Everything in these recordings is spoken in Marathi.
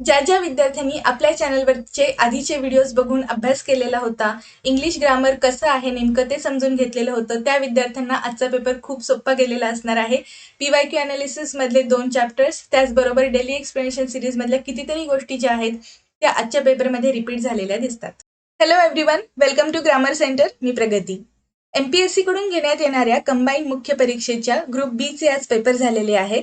ज्या विद्यार्थ्यांनी आपल्या चॅनलवरचे आधीचे व्हिडिओज बघून अभ्यास केलेला होता, इंग्लिश ग्रामर कसं आहे नेमकं ते समजून घेतलेलं होतं, त्या विद्यार्थ्यांना आजचा पेपर खूप सोपा गेलेला असणार आहे. PYQ अनालिसिस मधले 2 चॅप्टर्स, त्याचबरोबर डेली एक्सप्लेनेशन सिरीज मधल्या कितीतरी गोष्टी ज्या आहेत त्या आजच्या पेपरमध्ये रिपीट झालेल्या दिसतात. Hello everyone, welcome to grammar centre. मी प्रगती. MPSC कडून घेण्यात येणाऱ्या कंबाईन मुख्य परीक्षेच्या ग्रुप बी चे आज पेपर झालेले आहेत.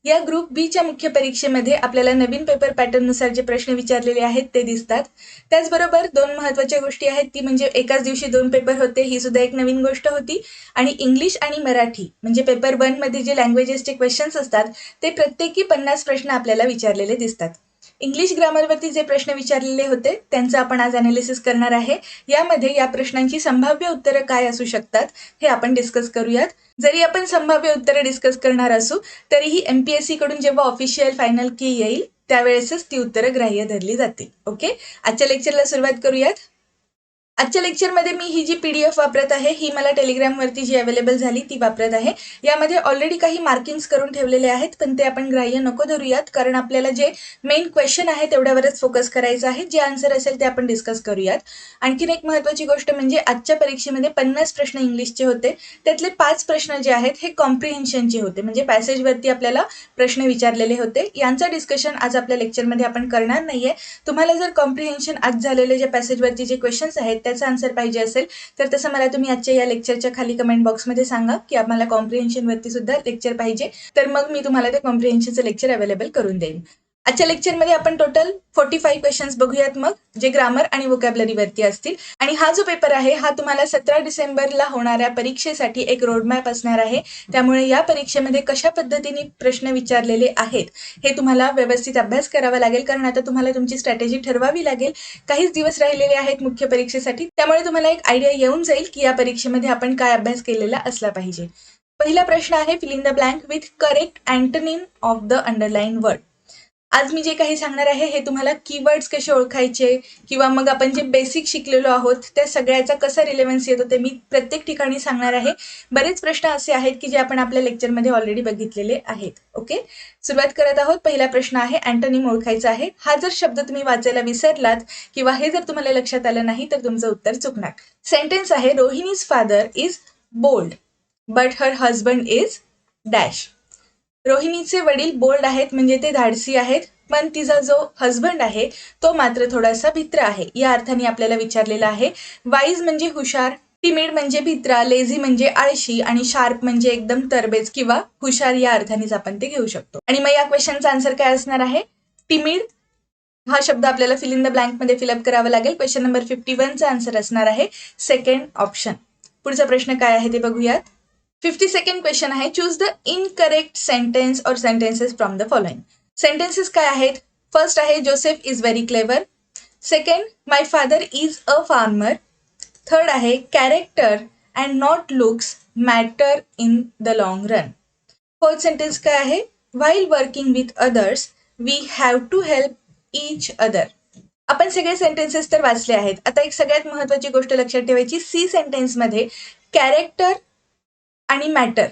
या ग्रुप बी च्या मुख्य परीक्षेमध्ये आपल्याला नवीन पेपर पॅटर्न नुसार जे प्रश्न विचारलेले आहेत ते दिसतात. त्याचबरोबर 2 महत्त्वाच्या गोष्टी आहेत, ती म्हणजे एकाच दिवशी 2 पेपर होते, ही सुद्धा एक नवीन गोष्ट होती. आणि इंग्लिश आणि मराठी म्हणजे पेपर 1 मध्ये जे लँग्वेजेसचे क्वेश्चन्स असतात ते प्रत्येकी 50 प्रश्न आपल्याला विचारलेले दिसतात. इंग्लिश ग्रामरवरती जे प्रश्न विचारलेले होते त्यांचं आपण आज अनालिसिस करणार आहे. यामध्ये या प्रश्नांची संभाव्य उत्तरं काय असू शकतात हे आपण डिस्कस करूयात. जरी आपण संभाव्य उत्तरं डिस्कस करणार असू तरीही MPSC कडून जेव्हा ऑफिशियल फायनल की येईल त्यावेळेसच ती उत्तरं ग्राह्य धरली जातील. ओके, आजच्या लेक्चरला सुरुवात करूयात. आजच्या लेक्चरमध्ये मी ही जी PDF वापरत आहे ही मला टेलिग्रामवरती जी अवेलेबल झाली ती वापरत आहे. यामध्ये ऑलरेडी काही मार्किंग्स करून ठेवलेले आहेत, पण ते आपण ग्राह्य नको धरूयात, कारण आपल्याला जे मेन क्वेश्चन आहे तेवढ्यावरच फोकस करायचं आहे. जे आन्सर असेल ते आपण डिस्कस करूयात. आणखीन एक महत्त्वाची गोष्ट म्हणजे आजच्या परीक्षेमध्ये 50 प्रश्न इंग्लिशचे होते. त्यातले 5 प्रश्न जे आहेत हे कॉम्प्रिहेन्शनचे होते, म्हणजे पॅसेजवरती आपल्याला प्रश्न विचारलेले होते. यांचं डिस्कशन आज आपल्या लेक्चरमध्ये आपण करणार नाहीये. तुम्हाला जर कॉम्प्रिहेन्शन आज झालेले जे पॅसेजवरती जे क्वेश्चन्स आहेत त्याचा आन्सर पाहिजे असेल तर तसं मला तुम्ही आजच्या या लेक्चरच्या खाली कमेंट बॉक्समध्ये सांगा की आम्हाला कॉम्प्रिहेन्शन वरती सुद्धा लेक्चर पाहिजे, तर मग मी तुम्हाला ते कॉम्प्रिहेन्शनचं लेक्चर अवेलेबल करून देईन. आजच्या लेक्चरमध्ये आपण टोटल 45 क्वेश्चन्स बघूयात, मग जे ग्रामर आणि वोकॅबलरी वरती असतील. आणि हा जो पेपर आहे हा तुम्हाला 17 डिसेंबरला होणाऱ्या परीक्षेसाठी एक रोडमॅप असणार आहे. त्यामुळे या परीक्षेमध्ये कशा पद्धतीने प्रश्न विचारलेले आहेत हे तुम्हाला व्यवस्थित अभ्यास करावा लागेल, कारण आता तुम्हाला तुमची स्ट्रॅटेजी ठरवावी लागेल. काहीच दिवस राहिलेले आहेत मुख्य परीक्षेसाठी, त्यामुळे तुम्हाला एक आयडिया येऊन जाईल की या परीक्षेमध्ये आपण काय अभ्यास केलेला असला पाहिजे. पहिला प्रश्न आहे, fill in the blank with correct antonym of the underline word. आज मी जे काही सांगणार आहे हे तुम्हाला कीवर्ड्स कसे ओळखायचे किंवा मग आपण जे बेसिक शिकलेलो आहोत त्या सगळ्याचा कसा रिलेव्हन्स येतो ते मी प्रत्येक ठिकाणी सांगणार आहे. बरेच प्रश्न असे आहेत की जे आपण आपल्या लेक्चरमध्ये ऑलरेडी बघितलेले आहेत. ओके, सुरुवात करत आहोत. पहिला प्रश्न आहे, अँटोनिम ओळखायचा आहे. हा जर शब्द तुम्ही वाचायला विसरलात किंवा हे जर तुम्हाला लक्षात आलं नाही तर तुमचं उत्तर चुकणार. सेंटेन्स आहे, Rohini's father is bold but her husband is dash. रोहिणीचे वडील बोल्ड आहेत म्हणजे ते धाडसी आहेत, पण तिचा जो हजबंड आहे तो मात्र थोडासा भित्रा आहे, या अर्थाने आपल्याला विचारलेलं आहे. वाईज म्हणजे हुशार, टिमिड म्हणजे भित्रा, लेझी म्हणजे आळशी आणि शार्प म्हणजे एकदम तरबेज किंवा हुशार, या अर्थानेच आपण ते घेऊ शकतो. आणि मग या क्वेश्चनचा आन्सर काय असणार आहे? टिमिड हा शब्द आपल्याला फिल इन द ब्लँक मध्ये फिलअप करावा लागेल. क्वेश्चन नंबर 51 चा आन्सर असणार आहे सेकंड ऑप्शन. पुढचा प्रश्न काय आहे ते बघूयात. 52nd क्वेश्चन आहे, चूज द इनकरेक्ट सेंटेन्स और sentences from the following. Sentences काय आहेत? फर्स्ट आहे, Joseph is very clever. Second, my father is a farmer. Third आहे, character and not looks matter in the long run. Fourth sentence काय आहे? While working with others we have to help each other. आपण सगळे सेंटेन्सेस तर वाचले आहेत. आता एक सगळ्यात महत्वाची गोष्ट लक्षात ठेवायची, सी सेंटेन्स मध्ये कॅरेक्टर आणि मॅटर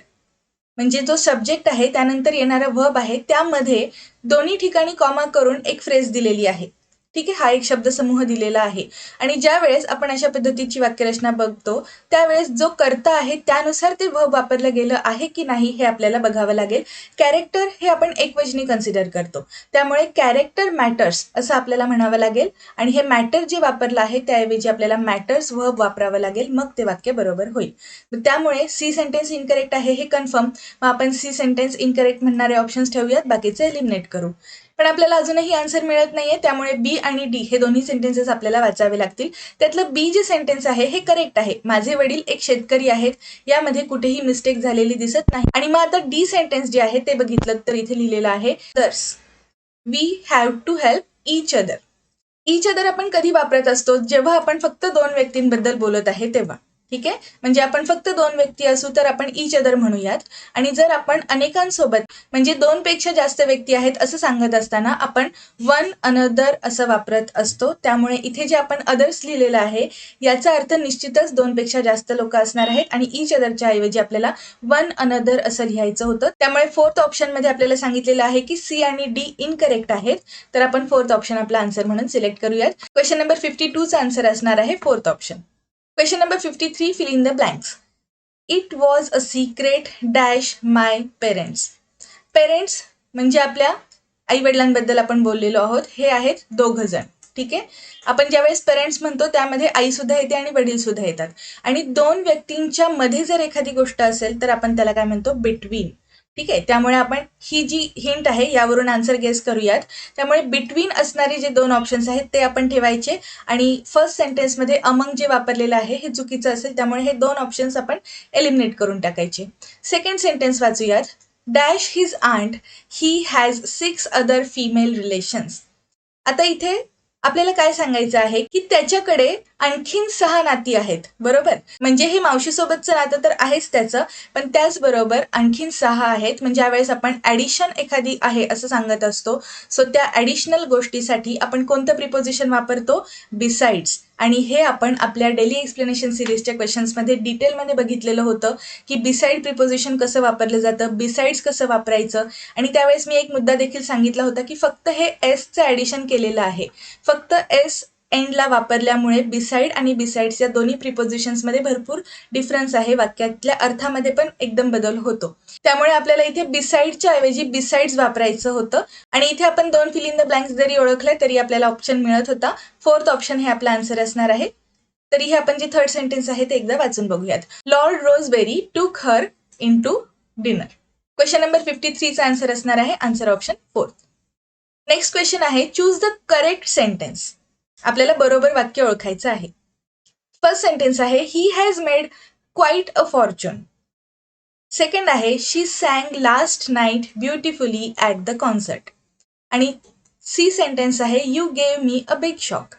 म्हणजे जो सब्जेक्ट आहे त्यानंतर येणारा वर्ब आहे त्यामध्ये दोन्ही ठिकाणी कॉमा करून एक फ्रेज दिलेली आहे. ठीक आहे, हा एक शब्दसमूह दिलेला आहे. आणि ज्या वेळेस आपण अशा पद्धतीची वाक्यरचना बघतो त्यावेळेस जो कर्ता आहे त्यानुसार ते वर्ब वापरलं गेलं आहे की नाही हे आपल्याला बघावं लागेल. कॅरेक्टर हे आपण एकवचनी कन्सिडर करतो, त्यामुळे कॅरेक्टर मॅटर्स असं आपल्याला म्हणावं लागेल. आणि हे मॅटर जे वापरलं आहे त्याऐवजी आपल्याला मॅटर्स वर्ब वापरावं लागेल, मग ते वाक्य बरोबर होईल. त्यामुळे सी सेंटेन्स इनकरेक्ट आहे हे कन्फर्म. मग आपण सी सेंटेन्स इनकरेक्ट म्हणणारे ऑप्शन्स ठेवूयात, बाकीचे एलिमिनेट करू. पण आपल्याला अजूनही आन्सर मिळत नाहीये, त्यामुळे बी आणि डी हे दोन्ही सेंटेन्सेस आपल्याला वाचावे लागतील. त्यातलं बी जे सेंटेन्स आहे हे करेक्ट आहे. माझे वडील एक शेतकरी आहेत, यामध्ये कुठेही मिस्टेक झालेली दिसत नाही. आणि मग आता डी सेंटेन्स जे आहे ते बघितलं तर इथे लिहिलेलं आहे, others we have to help each other. Each other आपण कधी वापरत असतो? जेव्हा आपण फक्त 2 व्यक्तींबद्दल बोलत आहे तेव्हा. ठीक आहे, म्हणजे आपण फक्त दोन व्यक्ती असू तर आपण इच अदर म्हणूयात. आणि जर आपण अनेकांसोबत म्हणजे दोन पेक्षा जास्त व्यक्ती आहेत असं सांगत असताना आपण वन अनदर असं वापरत असतो. त्यामुळे इथे जे आपण अदर्स लिहिलेलं आहे याचा अर्थ निश्चितच दोन पेक्षा जास्त लोक असणार आहेत आणि इच अदरच्या ऐवजी आपल्याला वन अनदर असं लिहायचं होतं. त्यामुळे फोर्थ ऑप्शन मध्ये आपल्याला सांगितलेलं आहे की सी आणि डी इनकरेक्ट आहेत. तर आपण फोर्थ ऑप्शन आपला आन्सर म्हणून सिलेक्ट करूयात. क्वेश्चन नंबर 52 चा आन्सर असणार आहे fourth option. Question number 53, fill in the blanks. It was a secret dash my parents. Parents म्हणजे आपल्या आई वडिलांबद्दल आपण बोललेलो आहोत. हे आहेत दोघ जण. ठीक आहे, आपण ज्यावेळेस पेरेंट्स म्हणतो त्यामध्ये आई सुद्धा येते आणि वडील सुद्धा येतात. आणि दोन व्यक्तींच्या मध्ये जर एखादी गोष्ट असेल तर आपण त्याला काय म्हणतो, बिटवीन. ठीक आहे, त्यामुळे आपण ही जी हिंट आहे यावरून आन्सर गेस करूयात. त्यामुळे बिटवीन असणारे जे दोन ऑप्शन्स आहेत ते आपण ठेवायचे आणि फर्स्ट सेंटेन्समध्ये अमंग जे वापरलेलं आहे हे चुकीचं असेल, त्यामुळे हे दोन ऑप्शन्स आपण एलिमिनेट करून टाकायचे. सेकंड सेंटेन्स वाचूयात. Dash his aunt he has 6 other female relations. आता इथे आपल्याला काय सांगायचं आहे की त्याच्याकडे आणखीन 6 नाती आहेत. बरोबर, म्हणजे हे मावशीसोबतचं नातं तर आहेच त्याचं, पण त्याचबरोबर आणखीन 6 आहेत. म्हणजे यावेळेस आपण ऍडिशन एखादी आहे असं सांगत असतो. सो त्या ऍडिशनल गोष्टीसाठी आपण कोणतं प्रिपोजिशन वापरतो, बिसाइड्स. आणि हे आपण आपल्या डेली एक्सप्लेनेशन सिरीजच्या क्वेश्चन्समध्ये डिटेलमध्ये बघितलेलं होतं की बिसाइड प्रिपोजिशन कसं वापरलं जातं, बिसाइड्स कसं वापरायचं. आणि त्यावेळेस मी एक मुद्दा देखील सांगितला होता की फक्त हे एसचं ॲडिशन केलेलं आहे. फक्त एस एंडला वापरल्यामुळे बिसाइड आणि बिसाइड्स या दोन्ही प्रिपोजिशन्समध्ये भरपूर डिफरन्स आहे. वाक्यातल्या अर्थामध्ये पण एकदम बदल होतो. त्यामुळे आपल्याला इथे बिसाइडच्या ऐवजी बिसाइड्स वापरायचं होतं. आणि इथे आपण दोन फिल इन द ब्लँक्स जरी ओळखले तरी आपल्याला ऑप्शन मिळत होता. फोर्थ ऑप्शन हे आपला आन्सर असणार आहे. तरी हे आपण जे थर्ड सेंटेन्स आहे ते एकदा वाचून बघूयात. Lord Rosebery took her in to dinner. Question number 53चा आन्सर असणार आहे answer option fourth. Next question आहे चूज द करेक्ट सेंटेन्स. आपल्याला बरोबर वाक्य ओळखायचं आहे. फर्स्ट सेंटेन्स आहे he has made quite a fortune. Second आहे she sang last night beautifully at the concert. आणि सी सेंटेन्स आहे you gave me a big shock.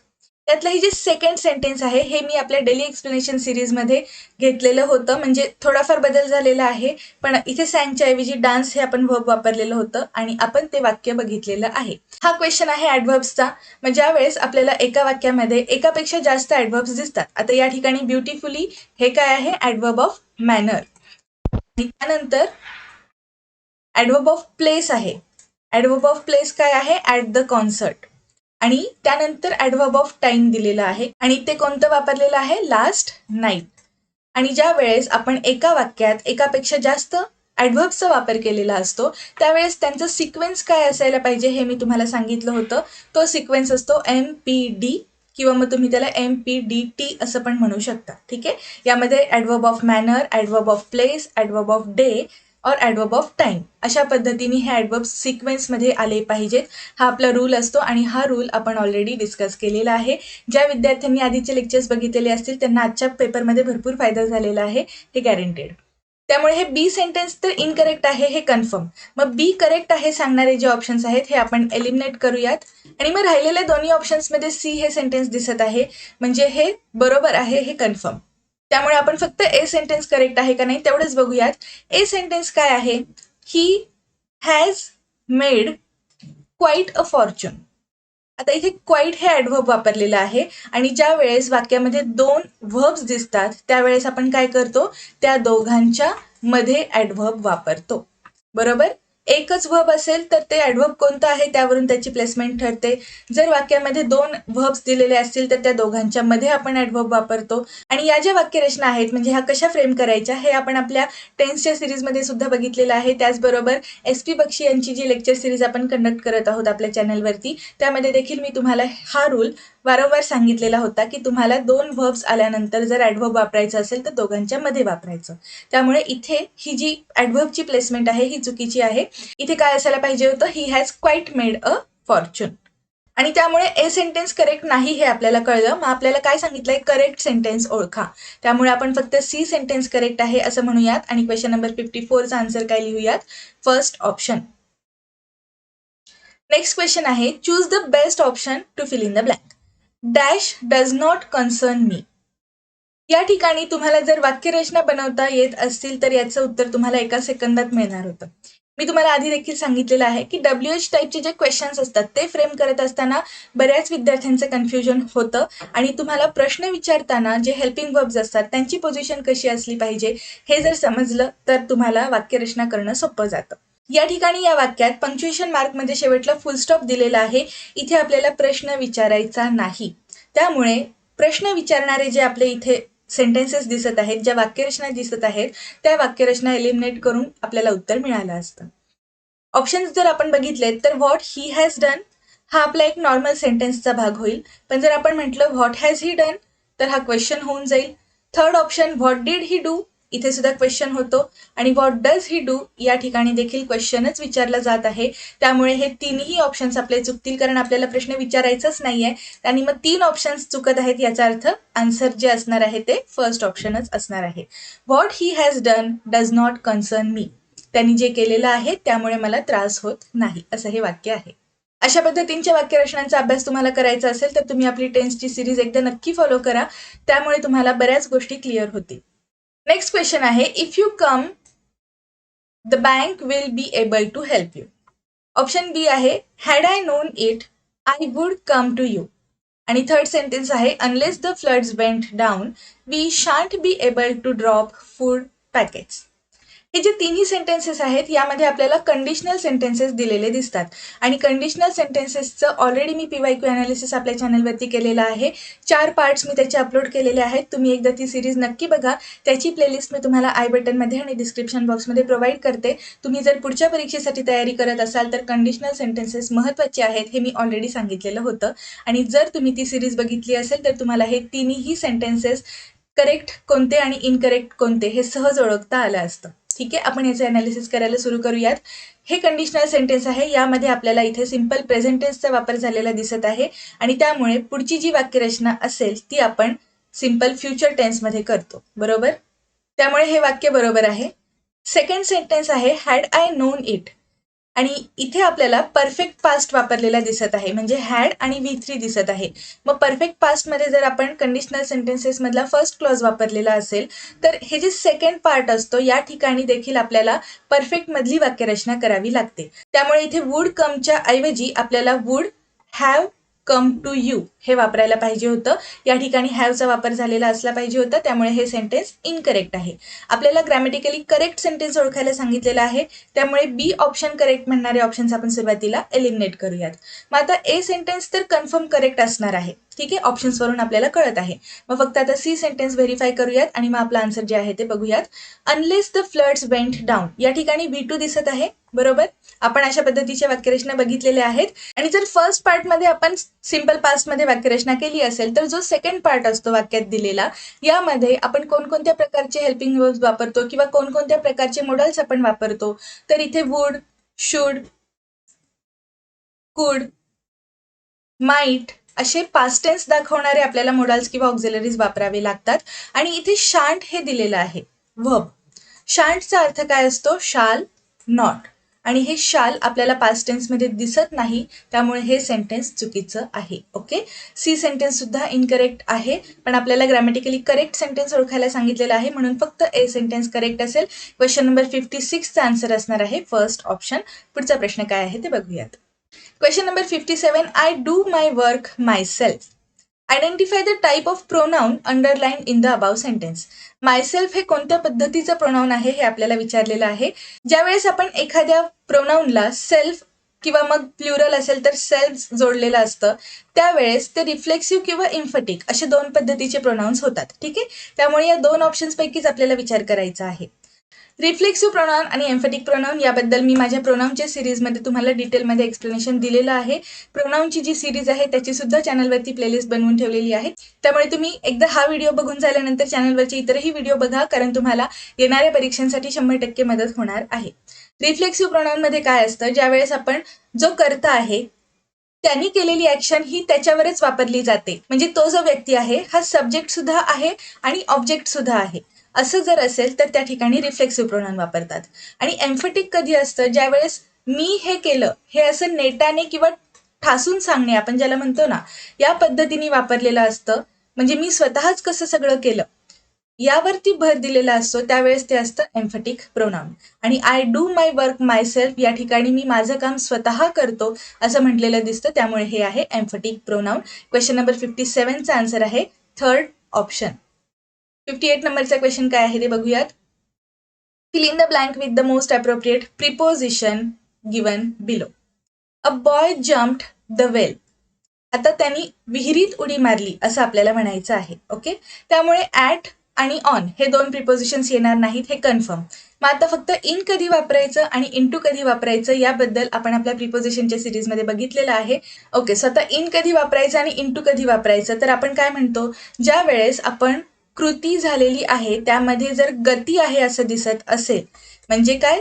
त्यातलं हे जे सेकंड सेंटेन्स आहे हे मी आपल्या डेली एक्सप्लेनेशन सिरीजमध्ये घेतलेलं होतं, म्हणजे थोडाफार बदल झालेला आहे. पण इथे सॅंगच्या ऐवजी डान्स हे आपण वर्ब वापरलेलं होतं आणि आपण ते वाक्य बघितलेलं आहे. हा क्वेश्चन आहे ॲडव्हर्ब्सचा. मग ज्या वेळेस आपल्याला एका वाक्यामध्ये एकापेक्षा जास्त ॲडव्हर्ब्स दिसतात. आता या ठिकाणी ब्युटिफुली हे काय आहे, ॲडव्हर्ब ऑफ मॅनर. आणि त्यानंतर ॲडव्हर्ब ऑफ प्लेस आहे. ॲडव्हर्ब ऑफ प्लेस काय आहे, ॲट द कॉन्सर्ट. आणि त्यानंतर ॲडव्हर्ब ऑफ टाइम दिलेलं आहे आणि ते कोणतं वापरलेलं आहे, लास्ट नाईट. आणि ज्या वेळेस आपण एका वाक्यात एकापेक्षा जास्त ॲडव्हर्बचा वापर केलेला असतो त्यावेळेस त्यांचं सिक्वेन्स काय असायला पाहिजे हे मी तुम्हाला सांगितलं होतं. तो सिक्वेन्स असतो MPD किंवा मग तुम्ही त्याला MPDT असं पण म्हणू शकता. ठीक आहे, यामध्ये adverb of manner, adverb of place, adverb of day और ॲडव्हर्ब ऑफ टाइम अशा पद्धतीने हे ॲडव्हर्ब सिक्वेन्समध्ये आले पाहिजेत. हा आपला रूल असतो आणि हा रूल आपण ऑलरेडी डिस्कस केलेला आहे. ज्या विद्यार्थ्यांनी आधीचे लेक्चर्स बघितलेले असतील त्यांना आजच्या पेपरमध्ये भरपूर फायदा झालेला आहे, हे गॅरंटेड. त्यामुळे हे बी सेंटेन्स तर इनकरेक्ट आहे हे कन्फर्म. मग बी करेक्ट आहे सांगणारे जे ऑप्शन्स आहेत हे आपण एलिमिनेट करूयात. आणि मग राहिलेल्या दोन्ही ऑप्शन्समध्ये सी हे सेंटेन्स दिसत आहे, म्हणजे हे बरोबर आहे हे कन्फर्म. त्यामुळे आपण फक्त ए सेंटेन्स करेक्ट आहे का नाही तेवढंच बघूयात. ए सेंटेन्स काय आहे, he has made quite a Fortune. आता इथे क्वाईट हे ॲडव्हर्ब वापरलेलं आहे आणि ज्या वेळेस वाक्यामध्ये दोन व्हर्ब्स दिसतात त्यावेळेस आपण काय करतो, त्या दोघांच्या मध्ये ॲडव्हर्ब वापरतो. बरोबर, एकच व्हर्ब असेल तर ते ॲडव्हर्ब कोणतं आहे त्यावरून त्याची प्लेसमेंट ठरते. जर वाक्यामध्ये दोन व्हर्ब्स दिलेले असतील तर त्या दोघांच्या मध्ये आपण ॲडव्हर्ब वापरतो. आणि या ज्या वाक्यरचना आहेत म्हणजे ह्या कशा फ्रेम करायच्या हे आपण आपल्या टेन्सच्या सिरीजमध्ये सुद्धा बघितलेलं आहे. त्याचबरोबर SP बक्षी यांची जी लेक्चर सिरीज आपण कंडक्ट करत आहोत आपल्या चॅनलवरती त्यामध्ये देखील मी तुम्हाला हा रूल वारंवार सांगितलेला होता की तुम्हाला दोन व्हर्ब्स आल्यानंतर जर ॲडव्हर्ब वापरायचं असेल तर दोघांच्या मध्ये वापरायचं. त्यामुळे इथे ही जी ॲडव्हर्बची प्लेसमेंट आहे ही चुकीची आहे. इथे काय असायला पाहिजे होतं, he has quite made a fortune. आणि त्यामुळे ए सेंटेन्स करेक्ट नाही हे आपल्याला कळलं. मग आपल्याला काय सांगितलंय, करेक्ट सेंटेन्स ओळखा. त्यामुळे आपण फक्त सी सेंटेन्स करेक्ट आहे असं म्हणूयात आणि क्वेश्चन नंबर 54चा आन्सर काय लिहूयात, फर्स्ट ऑप्शन. नेक्स्ट क्वेश्चन आहे choose the best option to fill in the blank. Dash does not concern me. या ठिकाणी तुम्हाला जर वाक्यरचना बनवता येत असतील तर याचं उत्तर तुम्हाला 1 सेकंदात मिळणार होतं. मी तुम्हाला आधी देखील सांगितलेलं आहे की WH टाईपचे जे क्वेश्चन्स असतात ते फ्रेम करत असताना बऱ्याच विद्यार्थ्यांचं कन्फ्युजन होतं आणि तुम्हाला प्रश्न विचारताना जे हेल्पिंग वर्ब्स असतात त्यांची पोझिशन कशी असली पाहिजे हे जर समजलं तर तुम्हाला वाक्यरचना करणं सोपं जातं. या ठिकाणी या वाक्यात पंक्च्युएशन मार्कमध्ये शेवटला फुल स्टॉप दिलेला आहे. इथे आपल्याला प्रश्न विचारायचा नाही. त्यामुळे प्रश्न विचारणारे जे आपले इथे सेंटेन्सेस दिसत आहेत, ज्या वाक्यरचना दिसत आहेत, त्या वाक्यरचना एलिमिनेट करून आपल्याला उत्तर मिळालं असतं. ऑप्शन्स जर आपण बघितले तर व्हॉट ही हॅज डन हा आपला एक नॉर्मल सेंटेन्सचा भाग होईल. पण जर आपण म्हटलं व्हॉट हॅज ही डन तर हा क्वेश्चन होऊन जाईल. Third option what did he do इथे सुद्धा क्वेश्चन होतो आणि व्हॉट डज ही डू या ठिकाणी देखील क्वेश्चनच विचारला जात आहे. त्यामुळे हे तिन्ही ऑप्शन्स आपले चुकतील कारण आपल्याला प्रश्न विचारायचाच नाहीये आणि मग 3 ऑप्शन्स चुकत आहेत याचा अर्थ आन्सर जे असणार आहे ते फर्स्ट ऑप्शनच असणार आहे. What he has done does not concern me त्यांनी जे केलेलं आहे त्यामुळे मला त्रास होत नाही असं हे वाक्य आहे. अशा पद्धतींच्या वाक्यरचनांचा अभ्यास तुम्हाला करायचा असेल तर तुम्ही आपली टेन्सची सिरीज एकदा नक्की फॉलो करा. त्यामुळे तुम्हाला बऱ्याच गोष्टी क्लिअर होतील. नेक्स्ट क्वेश्चन आहे if you come the bank will be able to help you. Option B आहे had I known it I would come to you. आणि थर्ड सेंटेन्स आहे unless the floods went down we shan't be able to drop food packets. हे जे तिन्ही सेंटेन्सेस आहेत यामध्ये आपल्याला कंडिशनल सेंटेन्सेस दिलेले दिसतात आणि कंडिशनल सेंटेन्सेसचं ऑलरेडी मी PYQ अनालिसिस आपल्या चॅनलवरती केलेलं आहे. 4 पार्ट्स मी त्याचे अपलोड केलेले आहेत. तुम्ही एकदा ती सिरीज नक्की बघा. त्याची प्लेलिस्ट मी तुम्हाला आय बटनमध्ये आणि डिस्क्रिप्शन बॉक्समध्ये प्रोव्हाइड करते. तुम्ही जर पुढच्या परीक्षेसाठी तयारी करत असाल तर कंडिशनल सेंटेन्सेस महत्त्वाचे आहेत हे मी ऑलरेडी सांगितलेलं होतं आणि जर तुम्ही ती सिरीज बघितली असेल तर तुम्हाला हे तिन्ही सेंटेन्सेस करेक्ट कोणते आणि इनकरेक्ट कोणते हे सहज ओळखता आलं असतं. ठीक आहे, आपण याचं अनालिसिस करायला सुरू करूयात. हे कंडिशनल सेंटेन्स आहे. यामध्ये आपल्याला इथे सिंपल प्रेझेंट टेन्सचा वापर झालेला दिसत आहे आणि त्यामुळे पुढची जी वाक्यरचना असेल ती आपण सिंपल फ्युचर टेन्समध्ये करतो. बरोबर, त्यामुळे हे वाक्य बरोबर आहे. सेकंड सेंटेन्स आहे हॅड आय नोन इट आणि इथे आपल्याला परफेक्ट पास्ट वापरलेला दिसत आहे म्हणजे हॅड आणि V3 दिसत आहे. मग परफेक्ट पास्टमध्ये जर आपण कंडिशनल सेंटेन्सेस मधला फर्स्ट क्लॉज वापरलेला असेल तर हे जे सेकंड पार्ट असतो या ठिकाणी देखील आपल्याला परफेक्ट मधली वाक्यरचना करावी लागते. त्यामुळे इथे वुड कमच्या ऐवजी आपल्याला would have come to you हे वापरायला पाहिजे होतं. या ठिकाणी हॅवचा वापर झालेला असला पाहिजे होता. त्यामुळे हे सेंटेन्स इनकरेक्ट आहे. आपल्याला ग्रॅमॅटिकली करेक्ट सेंटेन्स ओळखायला सांगितलेलं आहे. त्यामुळे बी ऑप्शन करेक्ट म्हणणारे ऑप्शन्स आपण सुरुवातीला एलिमिनेट करूयात. मग आता ए सेंटेन्स तर कन्फर्म करेक्ट असणार आहे. ठीक आहे, ऑप्शन्सवरून आपल्याला कळत आहे. मग फक्त आता सी सेंटेन्स व्हेरीफाय करूयात आणि मग आपला आन्सर जे आहे ते बघूयात. Unless the floods went down या ठिकाणी V2 दिसत आहे. बरोबर, आपण अशा पद्धतीच्या वाक्यरचना बघितलेल्या आहेत आणि जर फर्स्ट पार्टमध्ये आपण सिंपल पास्टमध्ये वाक्यरचना केली असेल तर जो सेकंड पार्ट असतो वाक्यात दिलेला यामध्ये आपण कोणकोणत्या प्रकारचे हेल्पिंग वर्ब्स वापरतो किंवा कोणकोणत्या प्रकारचे मॉडल्स आपण वापरतो तर इथे वुड, शुड, कुड, माइट असे पास्ट टेन्स दाखवणारे आपल्याला मॉडल्स किंवा ऑक्झिलरीज वापरावे लागतात आणि इथे शांट हे दिलेलं आहे वर्ब. शांटचा अर्थ काय असतो शाल, नॉट आणि हे शाल आपल्याला पास्ट टेन्समध्ये दिसत नाही त्यामुळे हे सेंटेन्स चुकीचं आहे. ओके, सी सेंटेन्स सुद्धा इनकरेक्ट आहे पण आपल्याला ग्रॅमॅटिकली करेक्ट सेंटेन्स ओळखायला सांगितलेलं आहे म्हणून फक्त ए सेंटेन्स करेक्ट असेल. क्वेश्चन नंबर 56चा आन्सर असणार आहे फर्स्ट ऑप्शन. पुढचा प्रश्न काय आहे ते बघूयात. Question number 57 I do my work myself. Identify the type of pronoun underline in the above sentence. Myself हे कोणत्या पद्धतीचं प्रोनाउन आहे हे आपल्याला विचारलेलं आहे. ज्यावेळेस आपण एखाद्या प्रोनाउनला सेल्फ किंवा मग प्लुरल असेल तर सेल्फ जोडलेलं असतं त्यावेळेस ते रिफ्लेक्सिव्ह किंवा इम्फटिक असे 2 पद्धतीचे प्रोनाउन्स होतात. ठीक आहे, त्यामुळे या 2 ऑप्शन्सपैकीच आपल्याला विचार करायचा आहे. रिफ्लेक्सिव्ह प्रोनाउन आणि एम्फॅटिक प्रोनाउन याबद्दल मी माझ्या प्रोनाउनच्या सिरीजमध्ये तुम्हाला डिटेलमध्ये एक्सप्लेनेशन दिलेलं आहे. प्रोनाउनची जी सिरीज आहे त्याची सुद्धा चॅनलवरती प्लेलिस्ट बनवून ठेवलेली आहे. त्यामुळे तुम्ही एकदा हा व्हिडिओ बघून झाल्यानंतर चॅनलवरचे इतरही व्हिडिओ बघा कारण तुम्हाला येणाऱ्या परीक्षांसाठी 100% मदत होणार आहे. रिफ्लेक्सिव्ह प्रोनाउनमध्ये काय असतं ज्यावेळेस आपण जो कर्ता आहे त्यांनी केलेली ऍक्शन ही त्याच्यावरच वापरली जाते म्हणजे तो जो व्यक्ती आहे हा सब्जेक्ट सुद्धा आहे आणि ऑब्जेक्ट सुद्धा आहे. असं जर असेल तर त्या ठिकाणी रिफ्लेक्सिव्ह प्रोनाउन वापरतात. आणि एम्फॅटिक कधी असतं ज्यावेळेस मी हे केलं हे असं नेटाने किंवा ठासून सांगणे आपण ज्याला म्हणतो ना या पद्धतीने वापरलेलं असतं म्हणजे मी स्वतःच कसं सगळं केलं यावरती भर दिलेला असतो त्यावेळेस ते असतं एम्फॅटिक प्रोनाउन. आणि I do my work my self या ठिकाणी मी माझं काम स्वतः करतो असं म्हटलेलं दिसतं, त्यामुळे हे आहे एम्फॅटिक प्रोनाउन. क्वेश्चन नंबर 57चा आन्सर आहे थर्ड ऑप्शन. 58 नंबरचा क्वेश्चन काय आहे ते बघूयात. Fill in the blank with the most appropriate preposition given below. A boy jumped the well. आता त्यांनी विहिरीत उडी मारली असं आपल्याला म्हणायचं आहे. ओके, त्यामुळे ॲट आणि ऑन हे दोन प्रिपोजिशन्स येणार नाहीत, हे कन्फर्म. मग आता फक्त इन कधी वापरायचं आणि इंटू कधी वापरायचं याबद्दल आपण आपल्या प्रिपोजिशनच्या सिरीजमध्ये बघितलेलं आहे. ओके, सो आता इन कधी वापरायचं आणि इंटू कधी वापरायचं, तर आपण काय म्हणतो, ज्या वेळेस आपण कृती झालेली आहे त्यामध्ये जर गती आहे असं दिसत असेल, म्हणजे काय,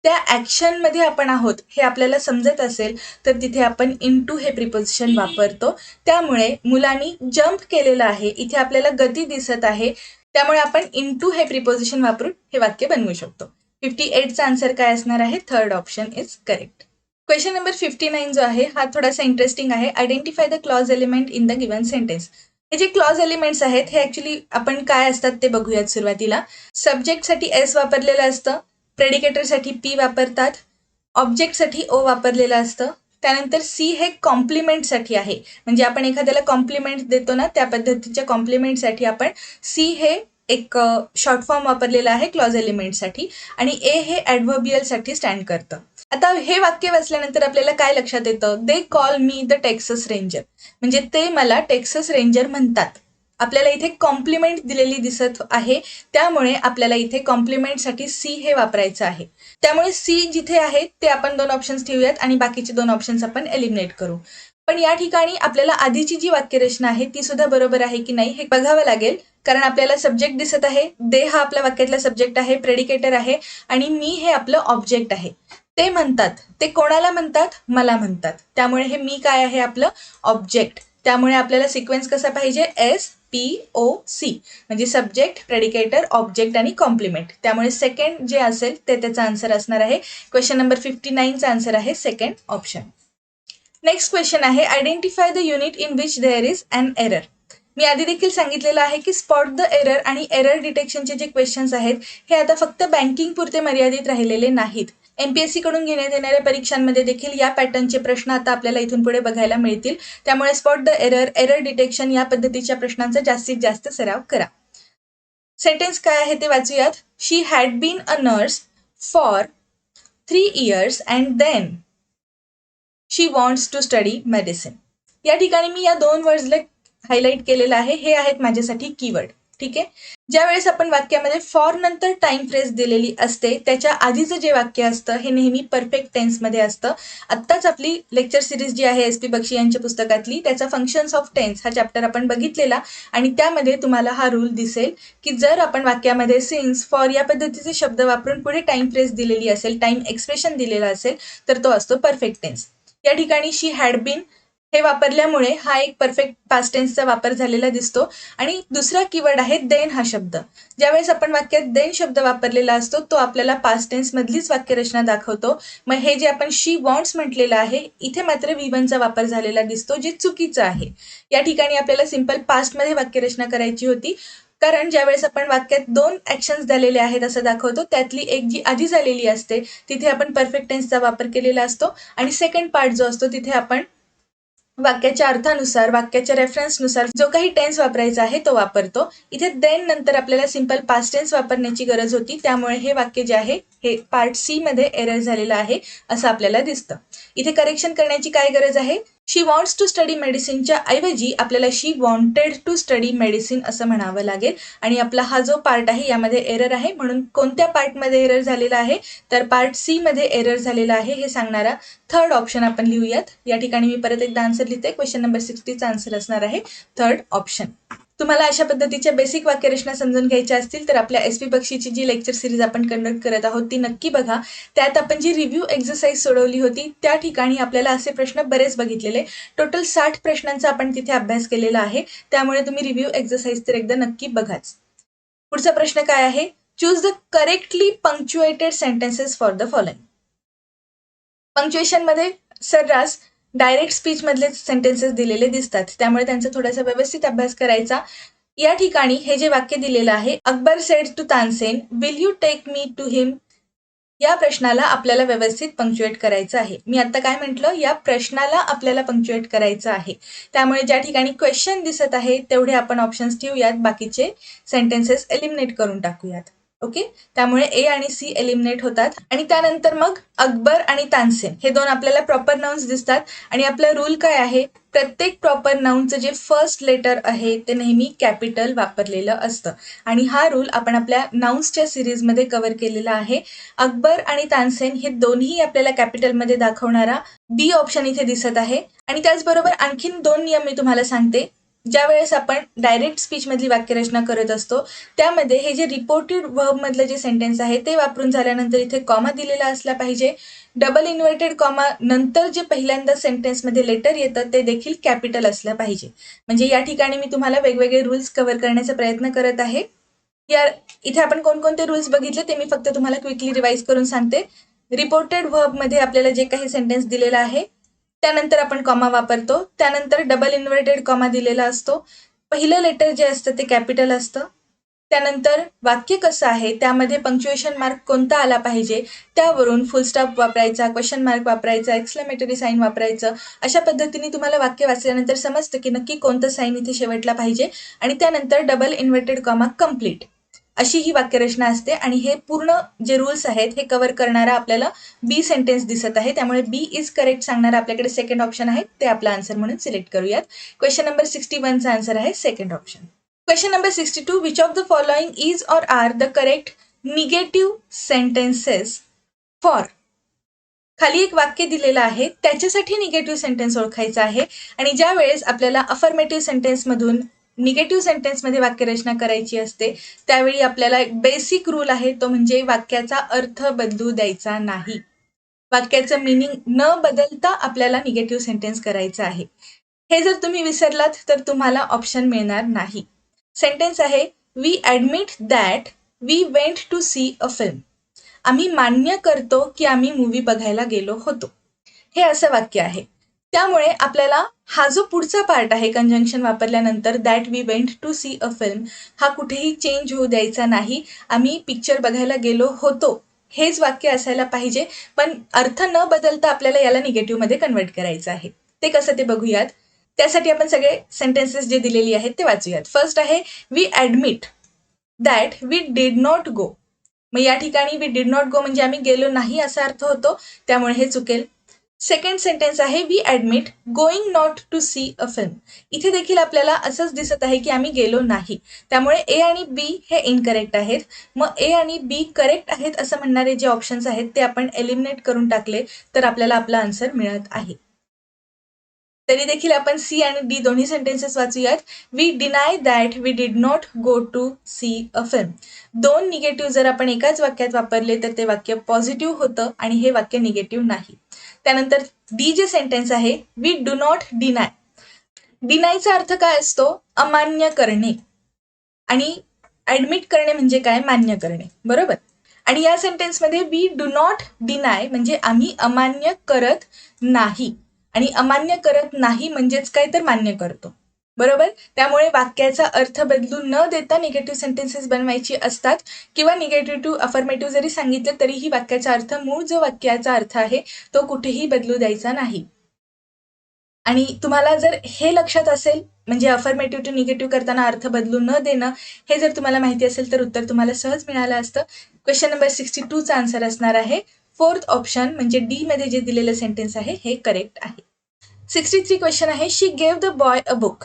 त्या ॲक्शनमध्ये आपण आहोत हे आपल्याला समजत असेल, तर तिथे आपण इनटू हे प्रिपोजिशन वापरतो. त्यामुळे मुलांनी जम्प केलेलं आहे, इथे आपल्याला गती दिसत आहे, त्यामुळे आपण इनटू हे प्रिपोजिशन वापरून हे वाक्य बनवू शकतो. 58चा आन्सर काय असणार आहे, third option is correct. Question number 59 जो आहे हा थोडासा इंटरेस्टिंग आहे. Identify the clause element in the given sentence. हे जे क्लॉज एलिमेंट्स आहेत हे ऍक्च्युली आपण काय असतात ते बघूयात. सुरुवातीला सब्जेक्टसाठी एस वापरलेलं असतं, प्रेडिकेटरसाठी पी वापरतात, ऑब्जेक्टसाठी ओ वापरलेलं असतं. त्यानंतर सी हे कॉम्प्लिमेंटसाठी आहे, म्हणजे आपण एखाद्याला कॉम्प्लिमेंट देतो ना त्या पद्धतीच्या कॉम्प्लिमेंटसाठी आपण सी हे एक शॉर्ट फॉर्म वापरलेला आहे क्लॉज एलिमेंटसाठी. आणि ए हे ॲडव्हर्बियलसाठी स्टँड करतं. आता हे वाक्य वाचल्यानंतर आपल्याला काय लक्षात येतं, they call me the Texas ranger, म्हणजे ते मला टेक्सस रेंजर म्हणतात. आपल्याला इथे कॉम्प्लिमेंट दिलेली दिसत आहे, त्यामुळे आपल्याला इथे कॉम्प्लिमेंटसाठी सी हे वापरायचं आहे. त्यामुळे सी जिथे आहे ते आपण दोन ऑप्शन्स ठेवूयात आणि बाकीचे दोन ऑप्शन्स आपण एलिमिनेट करू. पण या ठिकाणी आपल्याला आधीची जी वाक्यरचना आहे ती सुद्धा बरोबर आहे की नाही हे बघावं लागेल, कारण आपल्याला सब्जेक्ट दिसत आहे, दे हा आपल्या वाक्यातला सब्जेक्ट आहे, प्रेडिकेटर आहे आणि मी हे आपलं ऑब्जेक्ट आहे. ते म्हणतात, ते कोणाला म्हणतात, मला म्हणतात, त्यामुळे हे मी काय आहे, आपलं ऑब्जेक्ट. त्यामुळे आपल्याला सिक्वेन्स कसा पाहिजे, SPOC, म्हणजे सब्जेक्ट, प्रेडिकेटर, ऑब्जेक्ट आणि कॉम्प्लिमेंट. त्यामुळे सेकंड जे असेल ते त्याचा आन्सर असणार आहे. क्वेश्चन नंबर 59चा आन्सर आहे सेकंड ऑप्शन. नेक्स्ट क्वेश्चन आहे, identify the unit in which there is an error. मी आधी देखील सांगितलेलं आहे की स्पॉट द एरर आणि एरर डिटेक्शनचे जे क्वेश्चन्स आहेत हे आता फक्त बँकिंग पुरते मर्यादित राहिलेले नाहीत. MPSC कडून घेण्यात येणाऱ्या परीक्षांमध्ये देखील या पॅटर्नचे प्रश्न आता आपल्याला इथून पुढे बघायला मिळतील. त्यामुळे spot the error, error detection या पद्धतीच्या प्रश्नांचा जास्तीत जास्त सराव करा. सेंटेन्स काय आहे ते वाचूयात. She had been a nurse for 3 years and then she wants to study medicine. या ठिकाणी मी या दोन वर्ड्सला हायलाईट केलेलं आहे, हे आहेत माझ्यासाठी कीवर्ड. ठीक आहे, ज्या वेळेस आपण वाक्यामध्ये फॉर नंतर टाइम फ्रेज दिलेली असते त्याच्या आधीचं जे वाक्य असतं हे नेहमी परफेक्ट टेन्समध्ये असतं. आत्ताच आपली लेक्चर सिरीज जी आहे SP बक्षी यांच्या पुस्तकातली त्याचा फंक्शन्स ऑफ टेन्स हा चॅप्टर आपण बघितलेला आणि त्यामध्ये तुम्हाला हा रूल दिसेल की जर आपण वाक्यामध्ये सिन्स, फॉर या पद्धतीचे शब्द वापरून पुढे टाइम फ्रेज दिलेली असेल, टाइम एक्सप्रेशन दिलेला असेल तर तो असतो परफेक्ट टेन्स. या ठिकाणी शी हॅड बीन हे वापरल्यामुळे हा एक परफेक्ट पास्ट टेन्सचा वापर झालेला दिसतो. आणि दुसरा कीवर्ड आहे देन हा शब्द. ज्यावेळेस आपण वाक्यात देन शब्द वापरलेला असतो तो आपल्याला पास्ट टेन्स मधलीच वाक्यरचना दाखवतो. मग हे जे आपण शी वॉन्ट्स म्हटलेलं आहे इथे मात्र V1चा वापर झालेला दिसतो, जे चुकीचं आहे. या ठिकाणी आपल्याला सिंपल पास्टमध्ये वाक्यरचना करायची होती, कारण ज्यावेळेस आपण वाक्यात दोन ऍक्शन्स झालेले आहेत असं दाखवतो त्यातली एक जी आधी झालेली असते तिथे आपण परफेक्ट टेन्सचा वापर केलेला असतो आणि सेकंड पार्ट जो असतो तिथे आपण वाक्याच्या अर्थानुसार, वाक्याच्या रेफरन्सनुसार जो काही टेन्स वापरायचा आहे तो वापरतो. इथे देन नंतर आपल्याला सिंपल पास्ट टेन्स वापरण्याची गरज होती, त्यामुळे हे वाक्य जे आहे हे पार्ट सी मध्ये एरर झालेलं आहे असं आपल्याला दिसतं. इथे करेक्शन करण्याची काय गरज आहे, शी वॉन्ट्स टू स्टडी मेडिसिनच्या ऐवजी आपल्याला शी वॉन्टेड टू स्टडी मेडिसिन असं म्हणावं लागेल. आणि आपला हा जो पार्ट आहे यामध्ये एरर आहे, म्हणून कोणत्या पार्टमध्ये एरर झालेला आहे तर पार्ट सी मध्ये एरर झालेला आहे हे सांगणारा थर्ड ऑप्शन आपण लिहूयात. या ठिकाणी मी परत एकदा आन्सर लिहिते. क्वेश्चन नंबर 60चा आन्सर असणार आहे थर्ड ऑप्शन. तुम्हाला अशा पद्धतीच्या बेसिक वाक्यरचना समजून घ्यायच्या असतील तर आपल्या SP बक्षीची जी लेक्चर सिरीज आपण कंडक्ट करत आहोत ती नक्की बघा. त्यात आपण जी रिव्ह्यू एक्सरसाइज सोडवली होती त्या ठिकाणी आपल्याला असे प्रश्न बरेच बघितलेले, टोटल 60 प्रश्नांचा आपण तिथे अभ्यास केलेला आहे. त्यामुळे तुम्ही रिव्ह्यू एक्सरसाइज तर एकदा नक्की बघाच. पुढचा प्रश्न काय आहे, choose the correctly punctuated sentences for the following. Punctuation मध्ये सर्रास डायरेक्ट स्पीच मधले सेंटेन्सेस दिलेले दिसतात, त्यामुळे त्यांचा थोडासा व्यवस्थित अभ्यास करायचा. या ठिकाणी हे जे वाक्य दिलेलं आहे, Akbar said to Tansen, will you take me to him, या प्रश्नाला आपल्याला व्यवस्थित पंक्च्युएट करायचं आहे. मी आता काय म्हटलं, या प्रश्नाला आपल्याला पंक्च्युएट करायचं आहे. त्यामुळे ज्या ठिकाणी क्वेश्चन दिसत आहे तेवढे आपण ऑप्शन्स ठेवूयात, बाकीचे सेंटेन्सेस एलिमिनेट करून टाकूयात. ओके, त्यामुळे ए आणि सी एलिमिनेट होतात. आणि त्यानंतर मग अकबर आणि तानसेन हे दोन आपल्याला प्रॉपर नाउन्स दिसतात. आणि आपला रूल काय आहे, प्रत्येक प्रॉपर नाउनचं जे फर्स्ट लेटर आहे ते नेहमी कॅपिटल वापरलेलं असतं. आणि हा रूल आपण आपल्या नाउन्सच्या सिरीजमध्ये कव्हर केलेला आहे. अकबर आणि तानसेन हे दोन्ही आपल्याला कॅपिटलमध्ये दाखवणारा बी ऑप्शन इथे दिसत आहे. आणि त्याचबरोबर आणखीन 2 नियम मी तुम्हाला सांगते. ज्या वेळेस आपण डायरेक्ट स्पीच मधली वाक्यरचना करत असतो त्यामध्ये हे जे रिपोर्टेड वर्ब मधलं जे सेंटेन्स आहे ते वापरून झाल्यानंतर इथे कॉमा दिलेला असला पाहिजे. डबल इन्व्हर्टेड कॉमा नंतर जे पहिल्यांदा सेंटेन्समध्ये लेटर येतं ते देखील कॅपिटल असलं पाहिजे. म्हणजे या ठिकाणी मी तुम्हाला वेगवेगळे रूल्स कव्हर करण्याचा प्रयत्न करत आहे. या इथे आपण कोणकोणते रूल्स बघितले ते मी फक्त तुम्हाला क्विकली रिवाइज करून सांगते. रिपोर्टेड वर्ब मध्ये आपल्याला जे काही सेंटेन्स दिलेला आहे त्यानंतर आपण कॉमा वापरतो. त्यानंतर डबल इन्व्हर्टेड कॉमा दिलेला असतो. पहिलं लेटर जे असतं ते कॅपिटल असतं. त्यानंतर वाक्य कसं आहे त्यामध्ये पंक्च्युएशन मार्क कोणता आला पाहिजे, त्यावरून फुल स्टॉप वापरायचा, क्वेश्चन मार्क वापरायचा, एक्सक्लेमेटरी साईन वापरायचं. अशा पद्धतीने तुम्हाला वाक्य वाचल्यानंतर समजतं की नक्की कोणतं साईन इथे शेवटला पाहिजे. आणि त्यानंतर डबल इन्व्हर्टेड कॉमा कम्प्लीट अशी ही वाक्यरचना असते. आणि हे पूर्ण जे रूल्स आहेत हे कव्हर करणारा आपल्याला बी सेंटेन्स दिसत आहे. त्यामुळे बी इज करेक्ट सांगणारा आपल्याकडे सेकंड ऑप्शन आहे, ते आपला आन्सर म्हणून सिलेक्ट करूयात. क्वेश्चन नंबर 61चा आन्सर आहे second option. Question number 62. Which of the following is or are the correct negative sentences for? खाली एक वाक्य दिलेलं आहे त्याच्यासाठी निगेटिव्ह सेंटेन्स ओळखायचा आहे. आणि ज्या वेळेस आपल्याला अफर्मेटिव्ह सेंटेन्स मधून निगेटिव्ह सेंटेन्स मध्ये वाक्यरचना करायची असते त्यावेळी आपल्याला एक बेसिक रूल आहे, तो म्हणजे वाक्याचा अर्थ बदलू द्यायचा नाही. वाक्याचं मिनिंग न बदलता आपल्याला निगेटिव्ह सेंटेन्स करायचं आहे. हे जर तुम्ही विसरलात तर तुम्हाला ऑप्शन मिळणार नाही. सेंटेन्स आहे, we admit that we went to see a film. आम्ही मान्य करतो की आम्ही मूवी बघायला गेलो होतो. हे असं वाक्य आहे. त्यामुळे आपल्याला हा जो पुढचा पार्ट आहे कंजंक्शन वापरल्यानंतर that we went to see a film हा कुठेही चेंज होऊ द्यायचा नाही. आम्ही पिक्चर बघायला गेलो होतो हेच वाक्य असायला पाहिजे. पण अर्थ न बदलता आपल्याला याला निगेटिव्हमध्ये कन्वर्ट करायचं आहे. ते कसं ते बघूयात. त्यासाठी आपण सगळे सेंटेन्सेस जे दिलेली आहेत ते वाचूयात. फर्स्ट आहे, we admit that we did not go. मग या ठिकाणी वी डिड नॉट गो म्हणजे आम्ही गेलो नाही असा अर्थ होतो, त्यामुळे हे चुकेल. सेकंड सेंटेन्स आहे, we admit going not to see a film. इथे देखील आपल्याला असंच दिसत आहे की आम्ही गेलो नाही, त्यामुळे ए आणि बी हे इनकरेक्ट आहेत. मग ए आणि बी करेक्ट आहेत असं म्हणणारे जे ऑप्शन्स आहेत ते आपण एलिमिनेट करून टाकले तर आपल्याला आपला आन्सर मिळत आहे. तरी देखील आपण सी आणि डी दोन्ही सेंटेन्सेस वाचूयात. We deny that we did not go to see a film. दोन निगेटिव्ह जर आपण एकाच वाक्यात वापरले तर ते वाक्य पॉझिटिव्ह होतं आणि हे वाक्य निगेटिव्ह नाही. त्यानंतर डी जे सेंटेन्स आहे, वी डू नॉट डिनाय. डिनायचा अर्थ काय असतो, अमान्य करणे. आणि ॲडमिट करणे म्हणजे काय, मान्य करणे, बरोबर. आणि या सेंटेन्समध्ये वी डू नॉट डिनाय म्हणजे आम्ही अमान्य करत नाही. आणि अमान्य करत नाही म्हणजेच काय, तर मान्य करतो, बरोबर. त्यामुळे वाक्याचा अर्थ बदलू न देता निगेटिव्ह सेंटेन्सेस बनवायची असतात. किंवा निगेटिव्ह टू अफर्मेटिव्ह जरी सांगितलं तरीही वाक्याचा अर्थ, मूळ जो वाक्याचा अर्थ आहे तो कुठेही बदलू द्यायचा नाही. आणि तुम्हाला जर हे लक्षात असेल म्हणजे अफर्मेटिव्ह टू निगेटिव्ह करताना अर्थ बदलू न देणं हे जर तुम्हाला माहिती असेल तर उत्तर तुम्हाला सहज मिळालं असतं. क्वेश्चन नंबर 62चा आन्सर असणार आहे फोर्थ ऑप्शन म्हणजे डी मध्ये जे दिलेलं सेंटेन्स आहे हे करेक्ट आहे. 63 क्वेश्चन आहे, she gave the boy a book,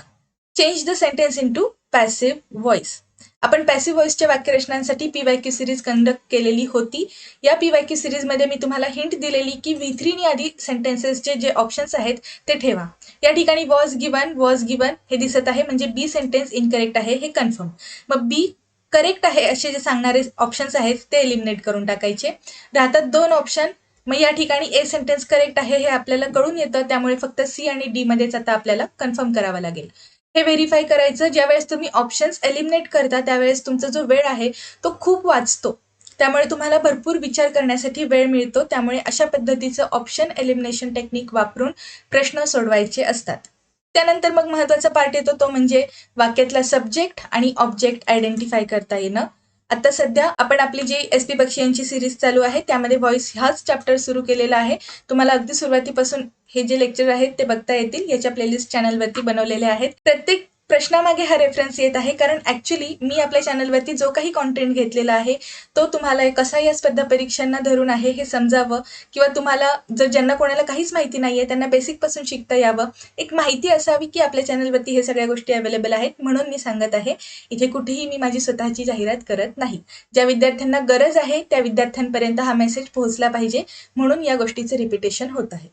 change the sentence into passive voice. आपण पॅसिव्ह व्हॉइसच्या वाक्यरचनांसाठी पीवायक्यू सिरीज कंडक्ट केलेली होती. या पीवायक्यू सिरीजमध्ये मी तुम्हाला हिंट दिलेली की V3 आधी सेंटेन्सेसचे जे ऑप्शन्स आहेत ते ठेवा. या ठिकाणी वॉज गिवन हे दिसत आहे म्हणजे बी सेंटेन्स इनकरेक्ट आहे हे कन्फर्म. मग बी करेक्ट आहे असे जे सांगणारे ऑप्शन्स आहेत ते एलिमिनेट करून टाकायचे. राहतात 2 ऑप्शन. मग या ठिकाणी ए सेंटेन्स करेक्ट आहे हे आपल्याला कळून येतं, त्यामुळे फक्त सी आणि डी मध्येच आता आपल्याला कन्फर्म करावं लागेल. हे व्हेरीफाय करायचं. ज्यावेळेस तुम्ही ऑप्शन्स एलिमिनेट करता त्यावेळेस तुमचा जो वेळ आहे तो खूप वाचतो, त्यामुळे तुम्हाला भरपूर विचार करण्यासाठी वेळ मिळतो. त्यामुळे अशा पद्धतीचं ऑप्शन एलिमिनेशन टेक्निक वापरून प्रश्न सोडवायचे असतात. त्यानंतर मग महत्वाचा पार्ट येतो तो म्हणजे वाक्यातला सब्जेक्ट आणि ऑब्जेक्ट आयडेंटिफाय करता येणं. आता सध्या आपण आपली जी SP बक्षी यांची सिरीज चालू आहे त्यामध्ये व्हॉइस हाच चॅप्टर सुरू केलेला आहे. तुम्हाला अगदी सुरुवातीपासून हे जे लेक्चर आहेत ते बघता येतील. याच्या प्लेलिस्ट चॅनलवरती बनवलेले आहेत. प्रत्येक प्रश्नामागे हा रेफरन्स येत आहे कारण ऍक्च्युली मी आपल्या चॅनलवरती जो काही कॉन्टेंट घेतलेला आहे तो तुम्हाला कसा या स्पर्धा परीक्षांना धरून आहे हे समजावं, किंवा तुम्हाला जर ज्यांना कोणाला काहीच माहिती नाहीये त्यांना बेसिक पासून शिकता यावं, एक माहिती असावी की आपल्या चॅनलवरती हे सगळ्या गोष्टी अवेलेबल आहेत, म्हणून मी सांगत आहे. इथे कुठेही मी माझी स्वतःची जाहिरात करत नाही. ज्या विद्यार्थ्यांना गरज आहे त्या विद्यार्थ्यांपर्यंत हा मेसेज पोहोचला पाहिजे, म्हणून या गोष्टीचं रिपिटेशन होत आहे.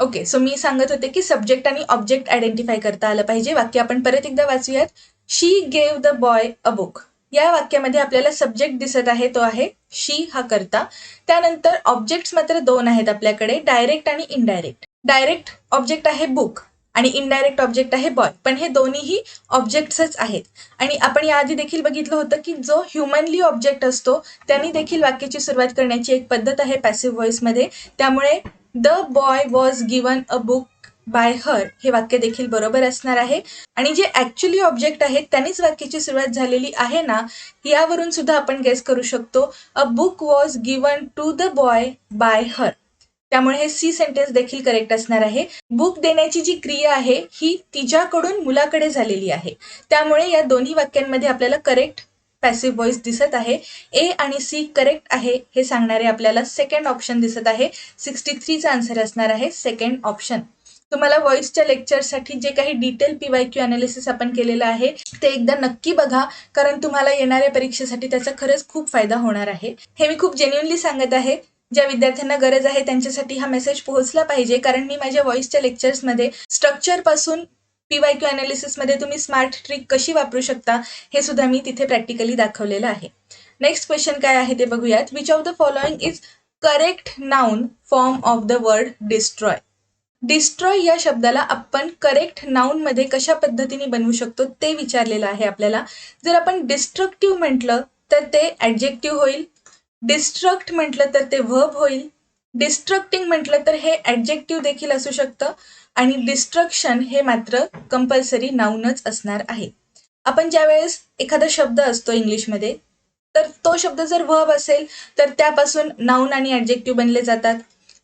ओके, सो मी सांगत होते की सब्जेक्ट आणि ऑब्जेक्ट आयडेंटिफाय करता आलं पाहिजे. वाक्य आपण परत एकदा वाचूयात. She gave the boy a book. या वाक्यामध्ये आपल्याला सब्जेक्ट दिसत आहे, तो आहे शी हा करता. त्यानंतर ऑब्जेक्ट्स मात्र दोन आहेत आपल्याकडे, डायरेक्ट आणि इनडायरेक्ट. डायरेक्ट ऑब्जेक्ट आहे बुक आणि इनडायरेक्ट ऑब्जेक्ट आहे बॉय, पण हे दोन्हीही ऑब्जेक्ट्सच आहेत. आणि आपण याआधी देखील बघितलं होतं की जो ह्युमनली ऑब्जेक्ट असतो त्यांनी देखील वाक्याची सुरुवात करण्याची एक पद्धत आहे पॅसिव्ह व्हॉइसमध्ये. त्यामुळे the boy was given a book by हर हे वाक्य देखील बरोबर असणार आहे. आणि जे ऍक्च्युली ऑब्जेक्ट आहेत त्यांनीच वाक्याची सुरुवात झालेली आहे ना, यावरून सुद्धा आपण गेस करू शकतो a book was given to the boy by her. त्यामुळे हे सी सेंटेन्स देखील करेक्ट असणार आहे. बुक देण्याची जी क्रिया आहे ही तिच्याकडून मुलाकडे झालेली आहे. त्यामुळे या दोन्ही वाक्यांमध्ये आपल्याला करेक्ट पॅसिव्ह व्हॉइस दिसत आहे. ए आणि सी करेक्ट आहे हे सांगणारे आपल्याला सेकंड ऑप्शन दिसत आहे. 63चा आन्सर असणार आहे सेकंड ऑप्शन. तुम्हाला व्हॉइसच्या लेक्चरसाठी जे काही डिटेल PYQ अनालिसिस आपण केलेलं आहे ते एकदा नक्की बघा, कारण तुम्हाला येणाऱ्या परीक्षेसाठी त्याचा खरंच खूप फायदा होणार आहे. हे मी खूप जेन्युइनली सांगत आहे. ज्या विद्यार्थ्यांना गरज आहे त्यांच्यासाठी हा मेसेज पोहोचला पाहिजे, कारण मी माझ्या व्हॉइसच्या लेक्चर्समध्ये स्ट्रक्चर पासून PYQ अनालिसिस मध्ये तुम्ही स्मार्ट ट्रिक कशी वापरू शकता हे सुद्धा मी तिथे प्रॅक्टिकली दाखवलेलं आहे. नेक्स्ट क्वेश्चन काय आहे ते बघूयात. Which of the following is correct noun form of the word destroy. Destroy या शब्दाला आपण करेक्ट नाउन मध्ये कशा पद्धतीने बनवू शकतो ते विचारलेलं आहे आपल्याला. जर आपण डिस्ट्रक्टिव्ह म्हटलं तर ते ऍडजेक्टिव्ह होईल, डिस्ट्रक्ट म्हटलं तर ते व्हर्ब होईल, डिस्ट्रक्टिंग म्हटलं तर हे ऍडजेक्टिव्ह देखील असू शकतं, आणि डिस्ट्रक्शन हे मात्र कंपल्सरी नाउनच असणार आहे. आपण ज्यावेळेस एखादा शब्द असतो इंग्लिशमध्ये तर तो शब्द जर व्हर्ब असेल तर त्यापासून नाउन आणि ऍडजेक्टिव्ह बनले जातात.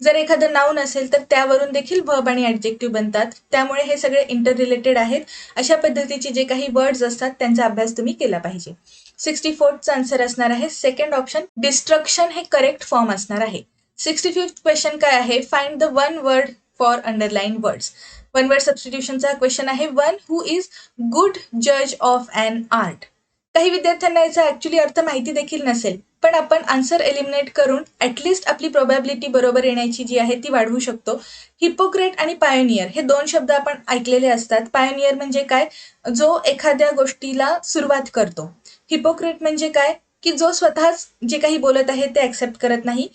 जर एखादं नाउन असेल तर त्यावरून देखील व्हर्ब आणि ऍडजेक्टिव्ह बनतात. त्यामुळे हे सगळे इंटर रिलेटेड आहेत. अशा पद्धतीचे जे काही वर्ड्स असतात त्यांचा अभ्यास तुम्ही केला पाहिजे. 64चा आन्सर असणार आहे सेकंड ऑप्शन. डिस्ट्रक्शन हे करेक्ट फॉर्म असणार आहे. 65th क्वेश्चन काय आहे. Find the one word for underline words. One word सबस्टिट्यूशनचा क्वेश्चन आहे. वन हु इज गुड जज ऑफ अन आर्ट. काही विद्यार्थ्यांना याचा ऍक्च्युली अर्थ माहिती देखील नसेल, पण आपण आन्सर एलिमिनेट करून ऍटलिस्ट आपली प्रोबॅबिलिटी बरोबर येण्याची जी आहे ती वाढवू शकतो. हिपोक्रेट आणि पायोनियर हे दोन शब्द आपण ऐकलेले असतात. पायोनियर म्हणजे काय, जो एखाद्या गोष्टीला सुरुवात करतो. हिपोक्रेट म्हणजे काय, की जो स्वतःच जे काही बोलत आहे ते ऍक्सेप्ट करत नाही,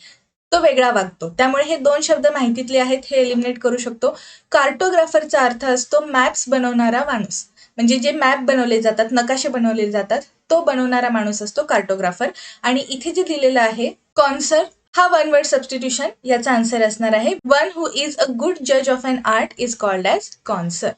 तो वेगळा वागतो. त्यामुळे हे दोन शब्द माहितीतले आहेत, हे एलिमिनेट करू शकतो. कार्टोग्राफरचा अर्थ असतो मॅप्स बनवणारा माणूस. म्हणजे जे मॅप बनवले जातात, नकाशे बनवले जातात, तो बनवणारा माणूस असतो कार्टोग्राफर. आणि इथे जे दिलेलं आहे कॉन्सर हा वन वर्ड सबस्टिट्यूशन याचा आन्सर असणार आहे. One who is a good जज of an art is called as connoisseur.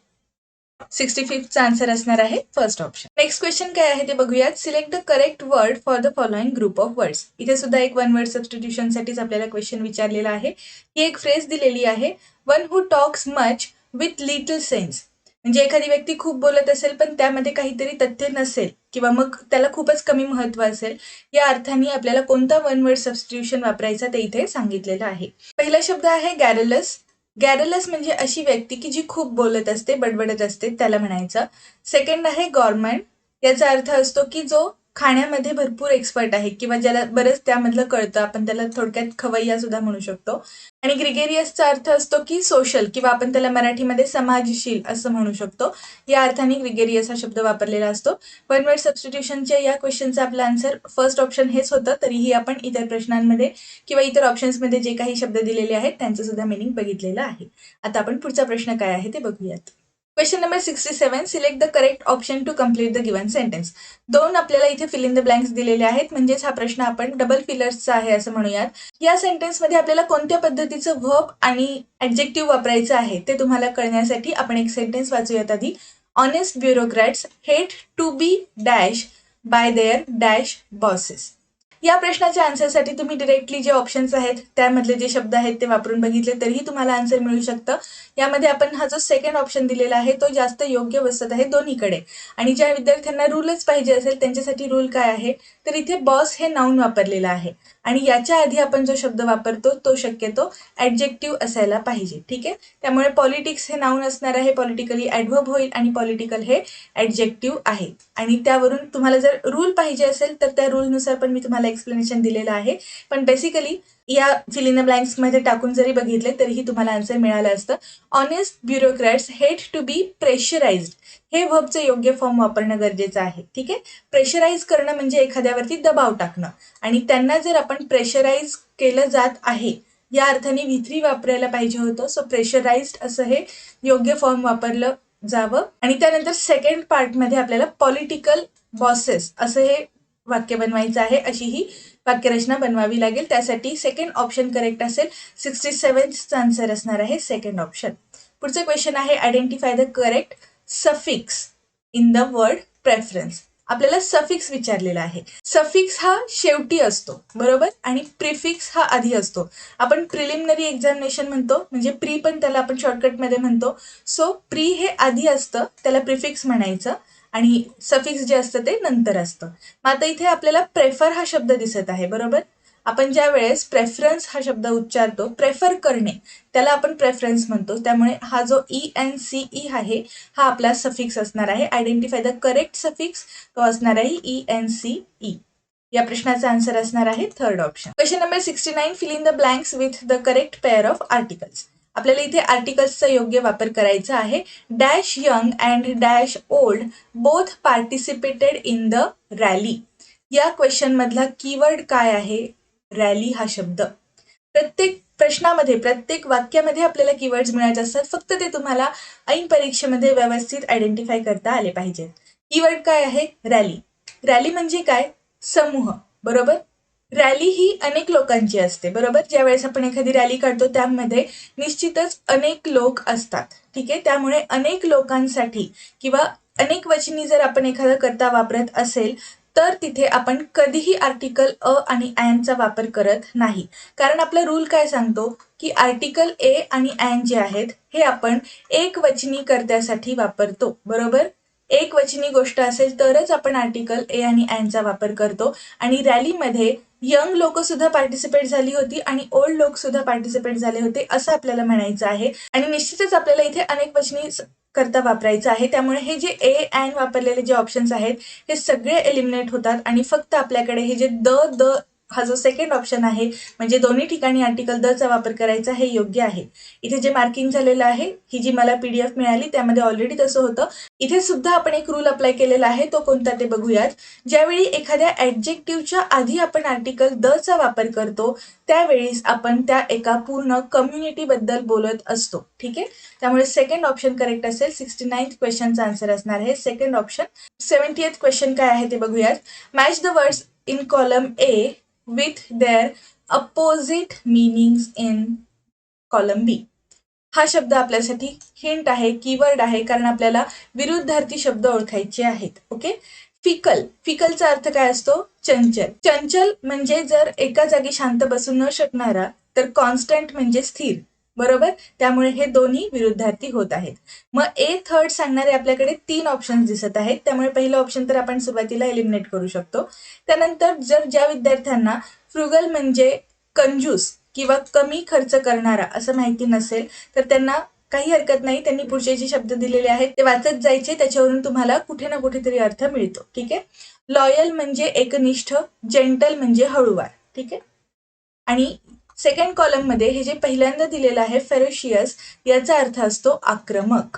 65चा आन्सर असणार आहे फर्स्ट ऑप्शन. नेक्स्ट क्वेश्चन काय आहे ते बघूयात. Select the correct word for the following group of words. इथे सुद्धा एक वन वर्ड सबस्टिट्यूशन साठीच आपल्याला क्वेश्चन विचारलेला आहे. ही एक फ्रेज दिलेली आहे. One who talks much with little sense. म्हणजे एखादी व्यक्ती खूप बोलत असेल पण त्यामध्ये काहीतरी तथ्य नसेल किंवा मग त्याला खूपच कमी महत्व असेल, या अर्थाने आपल्याला कोणता वन वर्ड सबस्टिट्यूशन वापरायचा ते इथे सांगितलेलं आहे. पहिला शब्द आहे गॅरलस. गॅरलस म्हणजे अशी व्यक्ती की जी खूप बोलत असते, बडबडत असते, त्याला म्हणायचं. सेकंड आहे गॉर्मंड. याचा अर्थ असतो की जो खाण्यामध्ये भरपूर एक्सपर्ट आहे किंवा ज्याला बरंच त्यामधलं कळतं, आपण त्याला थोडक्यात खवय्या सुद्धा म्हणू शकतो. आणि ग्रिगेरियसचा अर्थ असतो की सोशल किंवा आपण त्याला मराठीमध्ये समाजशील असं म्हणू शकतो. या अर्थाने ग्रिगेरियस हा शब्द वापरलेला असतो. वन वर्ड सबस्टिट्यूशनच्या या क्वेश्चनचा आपला आन्सर फर्स्ट ऑप्शन हेच होतं. तरीही आपण इतर प्रश्नांमध्ये किंवा इतर ऑप्शन्समध्ये जे काही शब्द दिलेले आहेत त्यांचं सुद्धा मिनिंग बघितलेलं आहे. आता आपण पुढचा प्रश्न काय आहे ते बघूयात. Question number 67, select the correct option to complete the given sentence. दोन आपल्याला इथे फिल इन द ब्लँक्स दिलेले आहेत, म्हणजेच हा प्रश्न आपण डबल फिलर्सचा आहे असं म्हणूयात. या सेंटेन्समध्ये आपल्याला कोणत्या पद्धतीचं व्हर्ब आणि ॲडजेक्टिव्ह वापरायचं आहे ते तुम्हाला कळण्यासाठी आपण एक सेंटेन्स वाचूयात आधी. Honest bureaucrats hate to be dash by their dash bosses. या प्रश्नाच्या आन्सरसाठी तुम्ही डिरेक्टली जे ऑप्शन्स आहेत त्यामधले जे शब्द आहेत ते वापरून बघितले तरीही तुम्हाला आन्सर मिळू शकतं. यामध्ये आपण हा जो सेकंड ऑप्शन दिलेला आहे तो जास्त योग्य बसत आहे दोन्हीकडे. आणि ज्या विद्यार्थ्यांना रूलच पाहिजे असेल त्यांच्यासाठी रूल काय आहे, तर इथे बॉस हे नाऊन वापरलेलं आहे आणि याच्या आधी आपण जो शब्द वापरतो तो शक्यतो ॲडजेक्टिव्ह असायला पाहिजे. ठीक आहे, त्यामुळे पॉलिटिक्स हे नाऊन असणार आहे, पॉलिटिकली ॲडव्हर्ब होईल आणि पॉलिटिकल हे ॲडजेक्टिव्ह आहे. आणि त्यावरून तुम्हाला जर रूल पाहिजे असेल तर त्या रूलनुसार पण मी तुम्हाला एक्सप्लेनेशन दिलेलं आहे. पण बेसिकली या फिल इन द ब्लँक्समध्ये टाकून जरी बघितले तरीही तुम्हाला आन्सर मिळालं असतं. Honest bureaucrats hate to be pressurized हे व्हर्बचं योग्य फॉर्म वापरणं गरजेचं आहे. ठीक आहे, प्रेशराईज करणं म्हणजे एखाद्यावरती दबाव टाकणं आणि त्यांना जर आपण प्रेशराईज केलं जात आहे या अर्थाने V3 वापरायला पाहिजे होतं. सो प्रेशराइज्ड असं हे योग्य फॉर्म वापरलं जावं. आणि त्यानंतर सेकंड पार्टमध्ये आपल्याला पॉलिटिकल बॉसेस असं हे वाक्य बनवायचं आहे, अशी ही वाक्यरचना बनवावी लागेल. त्यासाठी सेकंड ऑप्शन करेक्ट असेल. 67th आन्सर असणार आहे सेकंड ऑप्शन. पुढचं क्वेश्चन आहे identify the correct suffix in the word preference. आपल्याला सफिक्स विचारलेला आहे. सफिक्स हा शेवटी असतो बरोबर आणि प्रिफिक्स हा आधी असतो. आपण प्रिलिमिनरी एक्झामिनेशन म्हणतो, म्हणजे प्री पण त्याला आपण शॉर्टकटमध्ये म्हणतो. सो प्री हे आधी असतं, त्याला प्रिफिक्स म्हणायचं आणि सफिक्स जे असतं ते नंतर असतं. मग आता इथे आपल्याला प्रेफर हा शब्द दिसत आहे बरोबर. आपण ज्या वेळेस प्रेफरन्स हा शब्द उच्चारतो, प्रेफर करणे, त्याला आपण प्रेफरन्स म्हणतो. त्यामुळे हा जो ENCE आहे हा आपला सफिक्स असणार आहे. आयडेंटिफाय द करेक्ट सफिक्स तो असणार आहे ENCE. या प्रश्नाचा आन्सर असणार आहे third option. Question number 69, fill in the blanks with the correct pair of articles. आपल्याला इथे आर्टिकल्सचा योग्य वापर करायचा आहे. Dash young and dash old both participated in the rally. या क्वेश्चन मधला कीवर्ड काय आहे? रॅली हा शब्द. प्रत्येक प्रश्नामध्ये प्रत्येक वाक्यामध्ये आपल्याला कीवर्ड्स मिळायचे असतात, फक्त ते तुम्हाला ऐन परीक्षेमध्ये व्यवस्थित आयडेंटिफाय करता आले पाहिजेत. कीवर्ड काय आहे? रॅली. रॅली म्हणजे काय? समूह बरोबर. रॅली ही अनेक लोकांची असते बरोबर. ज्या वेळेस आपण एखादी रॅली काढतो त्यामध्ये निश्चितच अनेक लोक असतात. ठीक आहे, त्यामुळे अनेक लोकांसाठी किंवा अनेक वचनी जर आपण एखादा कर्ता वापरत असेल तर तिथे आपण कधीही आर्टिकल अ आणि ॲनचा वापर करत नाही. कारण आपला रूल काय सांगतो की आर्टिकल ए आणि ॲन जे आहेत हे आपण एक वचनी कर्त्यासाठी वापरतो बरोबर. एक वचनी गोष्ट असेल तरच आपण आर्टिकल ए आणि ॲनचा वापर करतो. आणि रॅलीमध्ये यंग लोक सुद्धा पार्टिसिपेट झाली होती आणि ओल्ड लोक सुद्धा पार्टिसिपेट झाले होते असं आपल्याला म्हणायचं आहे. आणि निश्चितच आपल्याला इथे अनेक वचनी करता वापरायचं आहे. त्यामुळे हे जे ए ॲन वापरलेले जे ऑप्शन्स आहेत हे सगळे एलिमिनेट होतात आणि फक्त आपल्याकडे हे जे द हा जो सेकंड ऑप्शन आहे म्हणजे दोन्ही ठिकाणी आर्टिकल दचा वापर करायचा हे योग्य आहे. इथे जे मार्किंग झालेलं आहे, ही जी मला PDF मिळाली त्यामध्ये ऑलरेडी तसं होतं. इथे सुद्धा आपण एक रूल अप्लाय केलेला आहे, तो कोणता ते बघूयात. ज्यावेळी एखाद्या ॲडजेक्टिव्हच्या आधी आपण आर्टिकल दचा वापर करतो त्यावेळेस आपण त्या एका पूर्ण कम्युनिटीबद्दल बोलत असतो. ठीक आहे, त्यामुळे सेकंड ऑप्शन करेक्ट असेल. 69th क्वेश्चनचा आन्सर असणार आहे सेकंड ऑप्शन. 70th क्वेश्चन काय आहे ते बघूयात. Match the words in column A with their opposite meanings in column B. हा शब्द आपल्यासाठी हिंट आहे, कीवर्ड आहे, कारण आपल्याला विरुद्धार्थी शब्द ओळखायचे आहेत. Okay, fickle. फिकलचा अर्थ काय असतो? चंचल. चंचल म्हणजे जर एका जागी शांत बसू न शकणारा, तर कॉन्स्टंट म्हणजे स्थिर बरोबर. त्यामुळे हे दोन्ही विरुद्धार्थी होत आहेत. मग ए थर्ड सांगणारे आपल्याकडे 3 ऑप्शन दिसत आहेत, त्यामुळे पहिलं ऑप्शन तर आपण सुरुवातीला एलिमिनेट करू शकतो. त्यानंतर जर ज्या विद्यार्थ्यांना फ्रुगल म्हणजे कंजूस किंवा कमी खर्च करणारा असं माहिती नसेल तर त्यांना काही हरकत नाही, त्यांनी पुढचे जे शब्द दिलेले आहेत ते वाचत जायचे, त्याच्यावरून तुम्हाला कुठे ना कुठेतरी अर्थ मिळतो. ठीक आहे, लॉयल म्हणजे एकनिष्ठ, जेंटल म्हणजे हळूवार. ठीक आहे, आणि सेकंड कॉलम मध्ये हे जे पहिल्यांदा दिलेलं आहे फेरोशियस, याचा अर्थ असतो आक्रमक.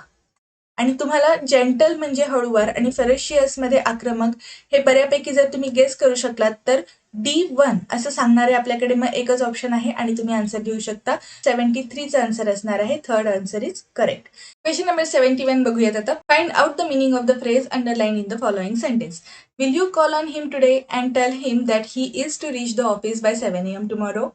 आणि तुम्हाला जेंटल म्हणजे हळूवार आणि फेरोशियस मध्ये आक्रमक हे बऱ्यापैकी जर तुम्ही गेस करू शकलात तर D1 असं सांगणारे आपल्याकडे मग एकच ऑप्शन आहे आणि तुम्ही आन्सर घेऊ शकता. 73चा आन्सर असणार आहे. Third answer is correct. Question number 71 बघूयात आता. Find out the meaning of the phrase underline in the following sentence. Will you call on him today and tell him that he is to reach the office by 7 AM tomorrow.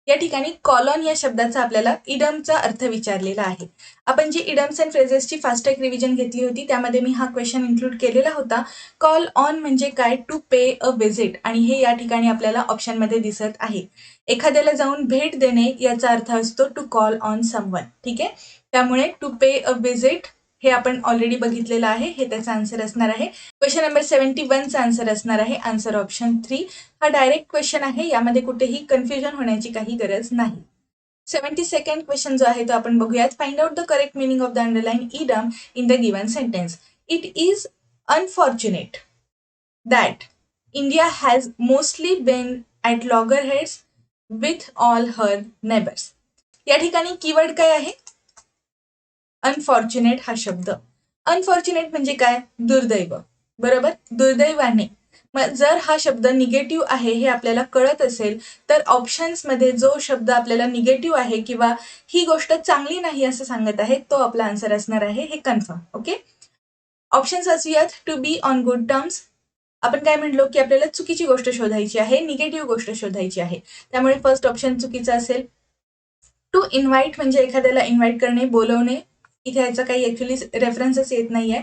या ठिकाणी कॉलॉन या शब्दाचा आपल्याला इडमचा अर्थ विचारलेला आहे. आपण जी इडम्स अँड फ्रेजेसची फास्ट ट्रॅक रिव्हिजन घेतली होती त्यामध्ये मी हा क्वेश्चन इन्क्लूड केलेला होता. कॉल ऑन म्हणजे काय? टू पे अ व्हिजिट, आणि हे या ठिकाणी आपल्याला ऑप्शनमध्ये दिसत आहे. एखाद्याला जाऊन भेट देणे याचा अर्थ असतो टू कॉल ऑन समवन. ठीक आहे, त्यामुळे टू पे अ व्हिजिट हे आपण ऑलरेडी बघितलेलं आहे. हे त्याचा आन्सर असणार आहे. क्वेश्चन नंबर 71चा आन्सर असणार आहे आन्सर ऑप्शन 3. हा डायरेक्ट क्वेश्चन आहे, यामध्ये कुठेही कन्फ्युजन होण्याची काही गरज नाही. 72nd क्वेश्चन जो आहे तो आपण बघूयात. Find out the correct meaning of the underline idiom in the given sentence. It is unfortunate that India has mostly been at loggerheads with all her neighbours. या ठिकाणी कीवर्ड काय आहे? अनफॉर्च्युनेट हा शब्द. अनफॉर्च्युनेट म्हणजे काय? दुर्दैव. बरोबर, दुर्दैवाने. मग जर हा शब्द निगेटिव्ह आहे हे आपल्याला कळत असेल तर ऑप्शन्समध्ये जो शब्द आपल्याला निगेटिव्ह आहे किंवा ही गोष्ट चांगली नाही असं सांगत आहे तो आपला आन्सर असणार आहे. हे कन्फर्म. ओके, ऑप्शन्स वाचूयात. To be on good terms. आपण काय म्हणलो की आपल्याला चुकीची गोष्ट शोधायची आहे, निगेटिव्ह गोष्ट शोधायची आहे, त्यामुळे फर्स्ट ऑप्शन चुकीचं असेल. टू इन्व्हाइट म्हणजे एखाद्याला इन्व्हाइट करणे, बोलवणे. इथे याचा काही ऍक्च्युली रेफरन्सच येत नाहीये.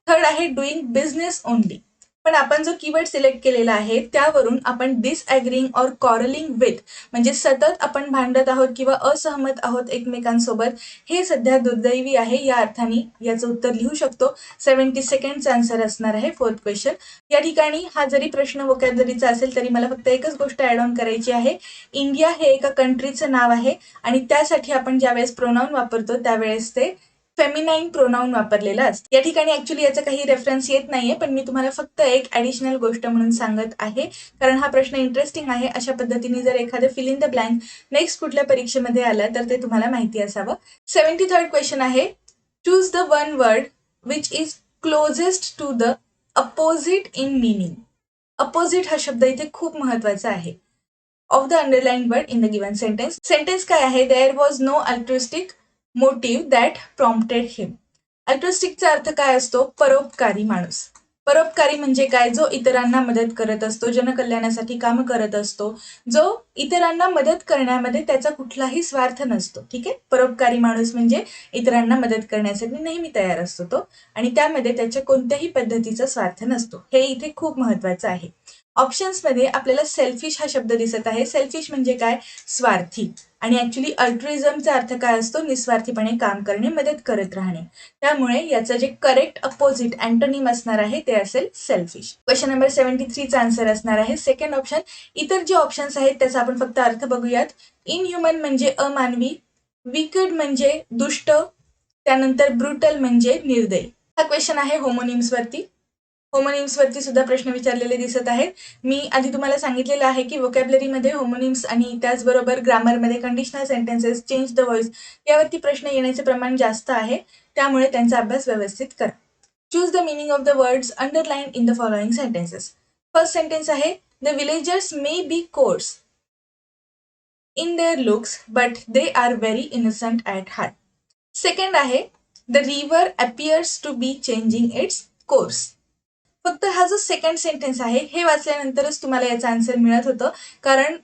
थर्ड आहे डुईंग बिझनेस ओनली. पण आपण जो कीवर्ड सिलेक्ट केलेला आहे त्यावरून आपण डिसॲग्रीइंग ऑर कॉरलिंग विथ म्हणजे सतत आपण भांडत आहोत किंवा असहमत आहोत एकमेकांसोबत, हे सध्या दुर्दैवी आहे. या अर्थाने याचं उत्तर लिहू शकतो. 72nd आन्सर असणार आहे फोर्थ क्वेश्चन. या ठिकाणी हा जरी प्रश्न वोकॅब्युलरीचा असेल तरी मला फक्त एकच गोष्ट ऍड ऑन करायची आहे. इंडिया हे एका कंट्रीचं नाव आहे आणि त्यासाठी आपण ज्यावेळेस प्रोनाऊन वापरतो त्यावेळेस ते फेमिनाईन प्रोनाऊन वापरलेला असतं. या ठिकाणी ऍक्च्युली याचा काही रेफरन्स येत नाहीये, पण मी तुम्हाला फक्त एक ऍडिशनल गोष्ट म्हणून सांगत आहे कारण हा प्रश्न इंटरेस्टिंग आहे. अशा पद्धतीने जर एखादं fill in the blank next कुठल्या परीक्षेमध्ये आलं तर ते तुम्हाला माहिती असावं. 73rd क्वेश्चन आहे. Choose the one word which is closest to the opposite in meaning. Opposite हा शब्द इथे खूप महत्वाचा आहे. Of the underline word in the given sentence. Sentence काय आहे? There was no altruistic motive that prompted him. अल्ट्रुइस्टिकचा अर्थ काय असतो? परोपकारी माणूस. परोपकारी म्हणजे काय? जो इतरांना मदत करत असतो, जनकल्याणासाठी काम करत असतो, जो इतरांना मदत करण्यामध्ये त्याचा कुठलाही स्वार्थ नसतो. ठीक आहे, परोपकारी माणूस म्हणजे इतरांना मदत करण्यासाठी नेहमी तयार असतो तो, आणि त्यामध्ये त्याच्या कोणत्याही पद्धतीचा स्वार्थ नसतो. हे इथे खूप महत्वाचं आहे. ऑप्शन्समध्ये आपल्याला सेल्फिश हा शब्द दिसत आहे. सेल्फिश म्हणजे काय? स्वार्थी. आणि ऍक्च्युली अल्ट्रुइझमचा अर्थ काय असतो? निस्वार्थीपणे काम करणे, मदत करत राहणे. त्यामुळे याचं जे करेक्ट अपोजिट अँटोनिम असणार आहे ते असेल सेल्फिश. क्वेश्चन नंबर 73चा आन्सर असणार आहे सेकंड ऑप्शन. इतर जे ऑप्शन्स आहेत त्याचा आपण फक्त अर्थ बघूयात. इनह्युमन म्हणजे अमानवी, विकेड म्हणजे दुष्ट, त्यानंतर ब्रुटल म्हणजे निर्दयी. हा क्वेश्चन आहे होमोनिम्स वरती. होमोनिम्स वरती सुद्धा प्रश्न विचारलेले दिसत आहेत. मी आधी तुम्हाला सांगितलेलं आहे की वोकॅब्युलरीमध्ये होमोनिम्स आणि त्याचबरोबर ग्रामरमध्ये conditional sentences, change the voice यावरती प्रश्न येण्याचे प्रमाण जास्त आहे, त्यामुळे त्यांचा अभ्यास व्यवस्थित करा. Choose the meaning of the words underline in the following sentences. First sentence आहे the villagers may be coarse in their looks but they are very innocent at heart. Second आहे the river appears to be changing its course. फक्त हा जो सेकंड सेंटेन्स आहे हे वाचल्यानंतरच तुम्हाला याचा आन्सर मिळत होतं, कारण